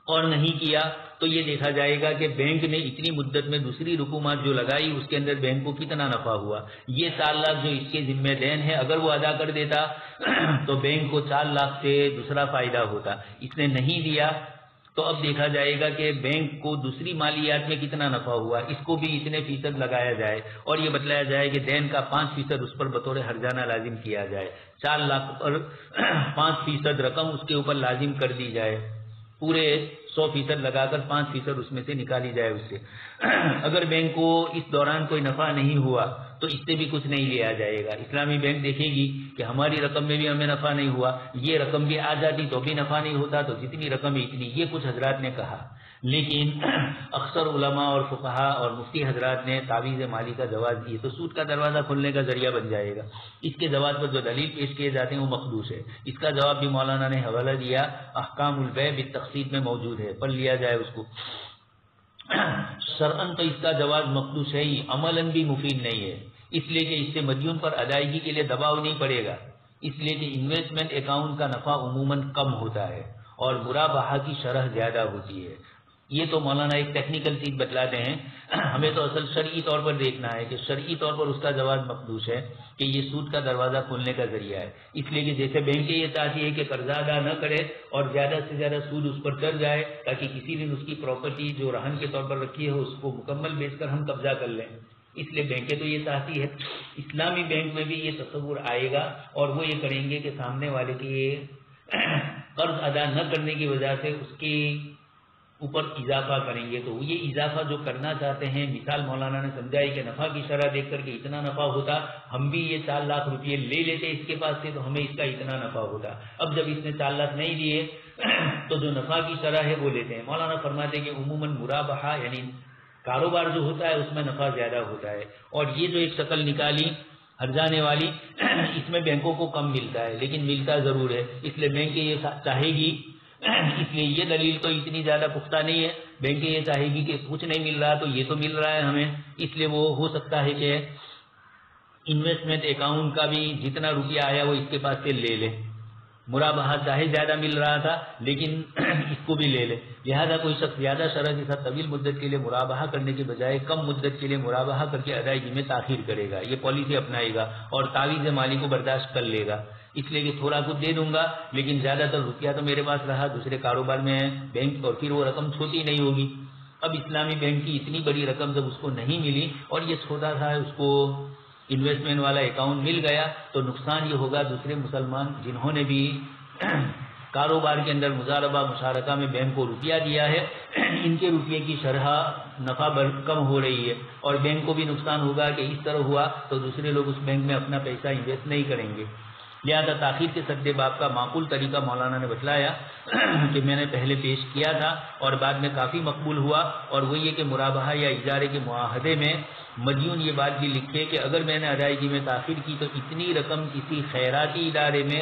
اور نہیں کیا تو یہ دیکھا جائے گا کہ بینک نے اتنی مدت میں دوسری رقومات جو لگائی اس کے اندر بینک کو کتنا نفع ہوا، یہ 4 لاکھ جو اس کے ذمہ دین ہے اگر وہ ادا کر دیتا تو بینک کو 4 لاکھ سے دوسرا فائدہ ہوتا، اس نے نہیں دیا تو اب دیکھا جائے گا کہ بینک کو دوسری مالیات میں کتنا نفع ہوا، اس کو بھی اتنے فیصد لگایا جائے اور یہ بتلایا جائے کہ دین کا 5% اس پر بطور ہرجانہ لازم کیا جائے، 4 لاکھ پر 5% رقم اس کے اوپر لازم کر دی جائے، پورے 100% لگا کر 5% اس میں سے نکالی جائے اس سے۔ اگر بینک کو اس دوران کوئی نفع نہیں ہوا تو اس سے بھی کچھ نہیں لیا جائے گا، اسلامی بینک دیکھے گی کہ ہماری رقم میں بھی ہمیں نفع نہیں ہوا، یہ رقم بھی آ جاتی تو بھی نفع نہیں ہوتا، تو جتنی رقم اتنی، یہ کچھ حضرات نے کہا، لیکن اکثر علماء اور فقہا اور مفتی حضرات نے تعویذ مالی کا جواز دیے تو سود کا دروازہ کھلنے کا ذریعہ بن جائے گا، اس کے جواز پر جو دلیل پیش کیے جاتے ہیں وہ مخدوش ہے، اس کا جواب بھی مولانا نے حوالہ دیا، احکام البیع بالتقسیط میں موجود ہے، پڑھ لیا جائے اس کو۔ شرعاً تو اس کا جواز مخدوش ہے ہی، عملاً بھی مفید نہیں ہے، اس لیے کہ اس سے مدیون پر ادائیگی کے لیے دباؤ نہیں پڑے گا، اس لیے کہ انویسٹمنٹ اکاؤنٹ کا نفع عموماً کم ہوتا ہے اور مرابحہ کی شرح زیادہ ہوتی ہے۔ یہ تو مولانا ایک ٹیکنیکل چیز بتلاتے ہیں، ہمیں تو اصل شرعی طور پر دیکھنا ہے کہ شرعی طور پر اس کا جواز مخدوش ہے کہ یہ سود کا دروازہ کھولنے کا ذریعہ ہے، اس لیے کہ جیسے بینکیں یہ چاہتی ہے کہ قرضہ ادا نہ کرے اور زیادہ سے زیادہ سود اس پر چڑھ جائے تاکہ کسی دن اس کی پراپرٹی جو رہن کے طور پر رکھی ہے اس کو مکمل بیچ کر ہم قبضہ کر لیں، اس لیے بینکیں تو یہ چاہتی ہے۔ اسلامی بینک میں بھی یہ تصور آئے گا اور وہ یہ کریں گے کہ سامنے والے کی قرض ادا نہ کرنے کی وجہ سے اس کی اوپر اضافہ کریں گے، تو یہ اضافہ جو کرنا چاہتے ہیں، مثال مولانا نے سمجھائی کہ نفع کی شرح دیکھ کر کے اتنا نفع ہوتا، ہم بھی یہ 4 لاکھ روپئے لے لیتے اس کے پاس سے تو ہمیں اس کا اتنا نفع ہوتا، اب جب اس نے 4 لاکھ نہیں دیے تو جو نفع کی شرح ہے وہ لیتے ہیں۔ مولانا فرماتے ہیں کہ عموماً مرابحہ یعنی کاروبار جو ہوتا ہے اس میں نفع زیادہ ہوتا ہے، اور یہ جو ایک شکل نکالی ہرجانے والی اس میں بینکوں کو کم ملتا ہے، لیکن ملتا ضرور ہے، اس لیے بینک یہ چاہے گی، اس لیے یہ دلیل تو اتنی زیادہ پختہ نہیں ہے، بینک یہ چاہے گی کہ کچھ نہیں مل رہا تو یہ تو مل رہا ہے ہمیں، اس لیے وہ ہو سکتا ہے کہ انویسٹمنٹ اکاؤنٹ کا بھی جتنا روپیہ آیا وہ اس کے پاس سے لے لے، مرابحہ چاہے زیادہ مل رہا تھا لیکن اس کو بھی لے لے، لہذا کوئی شخص زیادہ شرح کے ساتھ طویل مدت کے لیے مرابحہ کرنے کے بجائے کم مدت کے لیے مرابحہ کر کے ادائیگی میں تاخیر کرے گا، یہ پالیسی اپنائے گا اور تعویذ مالی کو برداشت کر لے گا، اس لیے کہ تھوڑا کچھ دے دوں گا لیکن زیادہ تر روپیہ تو میرے پاس رہا، دوسرے کاروبار میں ہے بینک، اور پھر وہ رقم چھوٹی نہیں ہوگی۔ اب اسلامی بینک کی اتنی بڑی رقم جب اس کو نہیں ملی اور یہ چھوٹا تھا اس کو انویسٹمنٹ والا اکاؤنٹ مل گیا تو نقصان یہ ہوگا دوسرے مسلمان جنہوں نے بھی کاروبار کے اندر مضاربہ مشارکہ میں بینک کو روپیہ دیا ہے، ان کے روپیے کی شرح نفع کم ہو رہی ہے اور بینک کو بھی نقصان ہوگا کہ اس طرح ہوا تو دوسرے لوگ اس بینک میں اپنا پیسہ انویسٹ نہیں کریں گے، لہذا تاخیر کے سدے باب کا معقول طریقہ مولانا نے بتلایا کہ میں نے پہلے پیش کیا تھا اور بعد میں کافی مقبول ہوا، اور وہ یہ کہ مرابحہ یا اجارے کے معاہدے میں مدیون یہ بات بھی لکھے کہ اگر میں نے ادائیگی میں تاخیر کی تو اتنی رقم کسی خیراتی ادارے میں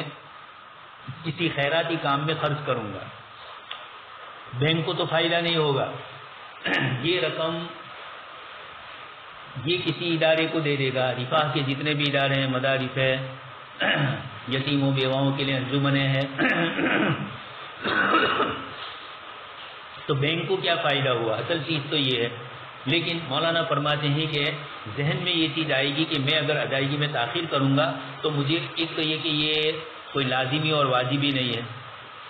کسی خیراتی کام میں خرچ کروں گا، بینک کو تو فائدہ نہیں ہوگا، یہ رقم یہ کسی ادارے کو دے دے گا، رفاہ کے جتنے بھی ادارے ہیں، مدارس ہے، یتیموں بیواؤں کے لیے انجمنیں ہیں، تو بینک کو کیا فائدہ ہوا؟ اصل چیز تو یہ ہے، لیکن مولانا فرماتے ہیں کہ ذہن میں یہ چیز آئے گی کہ میں اگر ادائیگی میں تاخیر کروں گا تو مجھے ایک تو یہ کہ یہ کوئی لازمی اور واجبی نہیں ہے،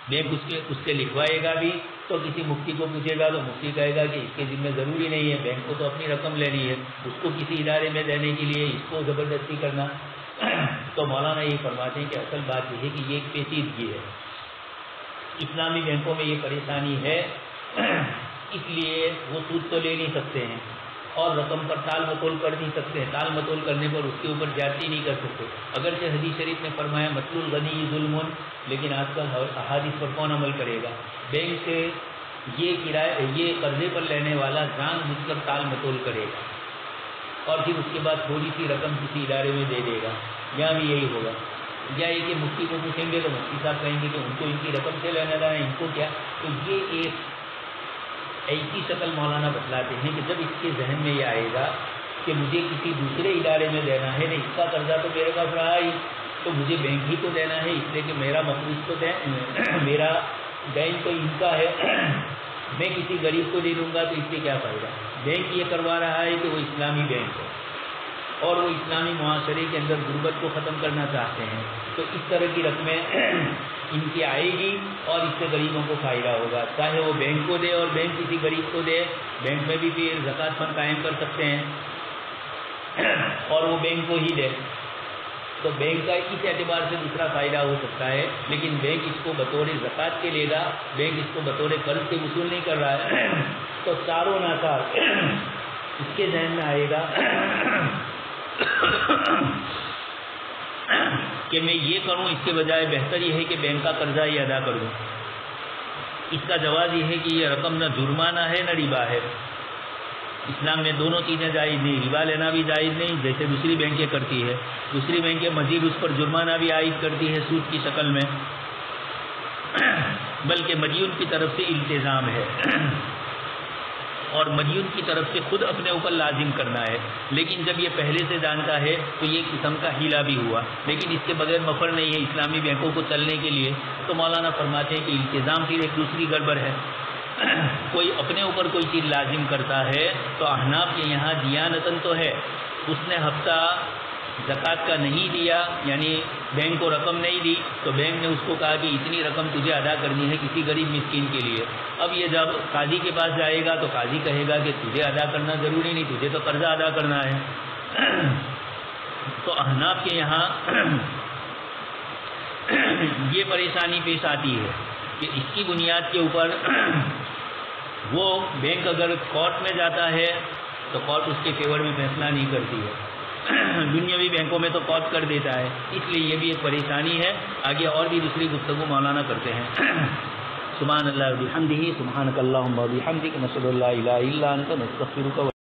بینک اس سے لکھوائے گا بھی تو کسی مفتی کو پوچھے گا تو مفتی کہے گا کہ اس کے ذمہ ضروری نہیں ہے، بینک کو تو اپنی رقم لینی ہے، اس کو کسی ادارے میں دینے کے لیے اس کو زبردستی کرنا، تو مولانا یہ فرماتے ہیں کہ اصل بات یہ ہے کہ یہ ایک پیچیدگی ہے، اسلامی بینکوں میں یہ پریشانی ہے، اس لیے وہ سود تو لے نہیں سکتے ہیں اور رقم پر تال متول کر نہیں سکتے ہیں، تال متول کرنے پر اس کے اوپر زیادتی نہیں کر سکتے، اگرچہ حدیث شریف نے فرمایا مطلوب الغنی ظلم، لیکن آج کل احادیث پر کون عمل کرے گا؟ بینک سے یہ قرضے پر لینے والا جان بوجھ کر تال متول کرے گا اور پھر اس کے بعد تھوڑی سی رقم کسی ادارے میں دے دے گا، یہاں بھی یہی ہوگا، یا یہ کہ مفتی کو پوچھیں گے تو مفتی صاحب کہیں گے کہ ان کو ان کی رقم سے لینا تھا، ان کو کیا، تو یہ ایک ایسی شکل مولانا بتلاتے ہیں کہ جب اس کے ذہن میں یہ آئے گا کہ مجھے کسی دوسرے ادارے میں دینا ہے، نہیں اس کا قرضہ تو میرے پاس رہا ہی تو مجھے بینک ہی کو دینا ہے، اس لیے کہ میرا مقروض تو میرا دین تو ان کا ہے، میں کسی غریب کو دے دوں گا تو اس سے کیا فائدہ؟ بینک یہ کروا رہا ہے کہ وہ اسلامی بینک ہے اور وہ اسلامی معاشرے کے اندر غربت کو ختم کرنا چاہتے ہیں، تو اس طرح کی رقمیں ان کی آئے گی اور اس سے غریبوں کو فائدہ ہوگا، چاہے وہ بینک کو دے اور بینک کسی غریب کو دے، بینک میں بھی پھر زکوٰۃ فنڈ قائم کر سکتے ہیں اور وہ بینک کو ہی دے، تو بینک کا اس اعتبار سے دوسرا فائدہ ہو سکتا ہے، لیکن بینک اس کو بطور زکوٰۃ کے لے گا، بینک اس کو بطور قرض کے وصول نہیں کر رہا ہے، تو چاروں ناچار اس کے ذہن میں آئے گا کہ میں یہ کروں، اس کے بجائے بہتر یہ ہے کہ بینک کا قرضہ ہی ادا کر دوں۔ اس کا جواز یہ ہے کہ یہ رقم نہ جرمانہ ہے نہ ربا ہے، اسلام میں دونوں چیزیں جائز نہیں، ربا لینا بھی جائز نہیں جیسے دوسری بینکیں کرتی ہے، دوسری بینکیں مزید اس پر جرمانہ بھی عائد کرتی ہے سود کی شکل میں، بلکہ مدیون کی طرف سے التزام ہے اور مدیون کی طرف سے خود اپنے اوپر لازم کرنا ہے، لیکن جب یہ پہلے سے جانتا ہے تو یہ قسم کا ہیلا بھی ہوا، لیکن اس کے بغیر مفر نہیں ہے اسلامی بینکوں کو چلنے کے لیے، تو مولانا فرماتے ہیں کہ التزام پھر ایک دوسری گڑبڑ ہے، کوئی اپنے اوپر کوئی چیز لازم کرتا ہے تو احناف کے یہاں دیانتاً تو ہے، اس نے ہفتہ زکوٰۃ کا نہیں دیا یعنی بینک کو رقم نہیں دی تو بینک نے اس کو کہا کہ اتنی رقم تجھے ادا کرنی ہے کسی غریب مسکین کے لیے، اب یہ جب قاضی کے پاس جائے گا تو قاضی کہے گا کہ تجھے ادا کرنا ضروری نہیں، تجھے تو قرضہ ادا کرنا ہے، تو احناف کے یہاں یہ پریشانی پیش آتی ہے کہ اس کی بنیاد کے اوپر وہ بینک اگر کورٹ میں جاتا ہے تو کورٹ اس کے فیور میں فیصلہ نہیں کرتی ہے، دنیاوی بینکوں میں تو کورٹ کر دیتا ہے، اس لیے یہ بھی ایک پریشانی ہے، آگے اور بھی دوسری گفتگو مولانا کرتے ہیں۔ سبحان اللہ و بحمدہ، سبحانک اللہم و بحمدک، نشہد ان لا الہ الا انت، نستغفرک۔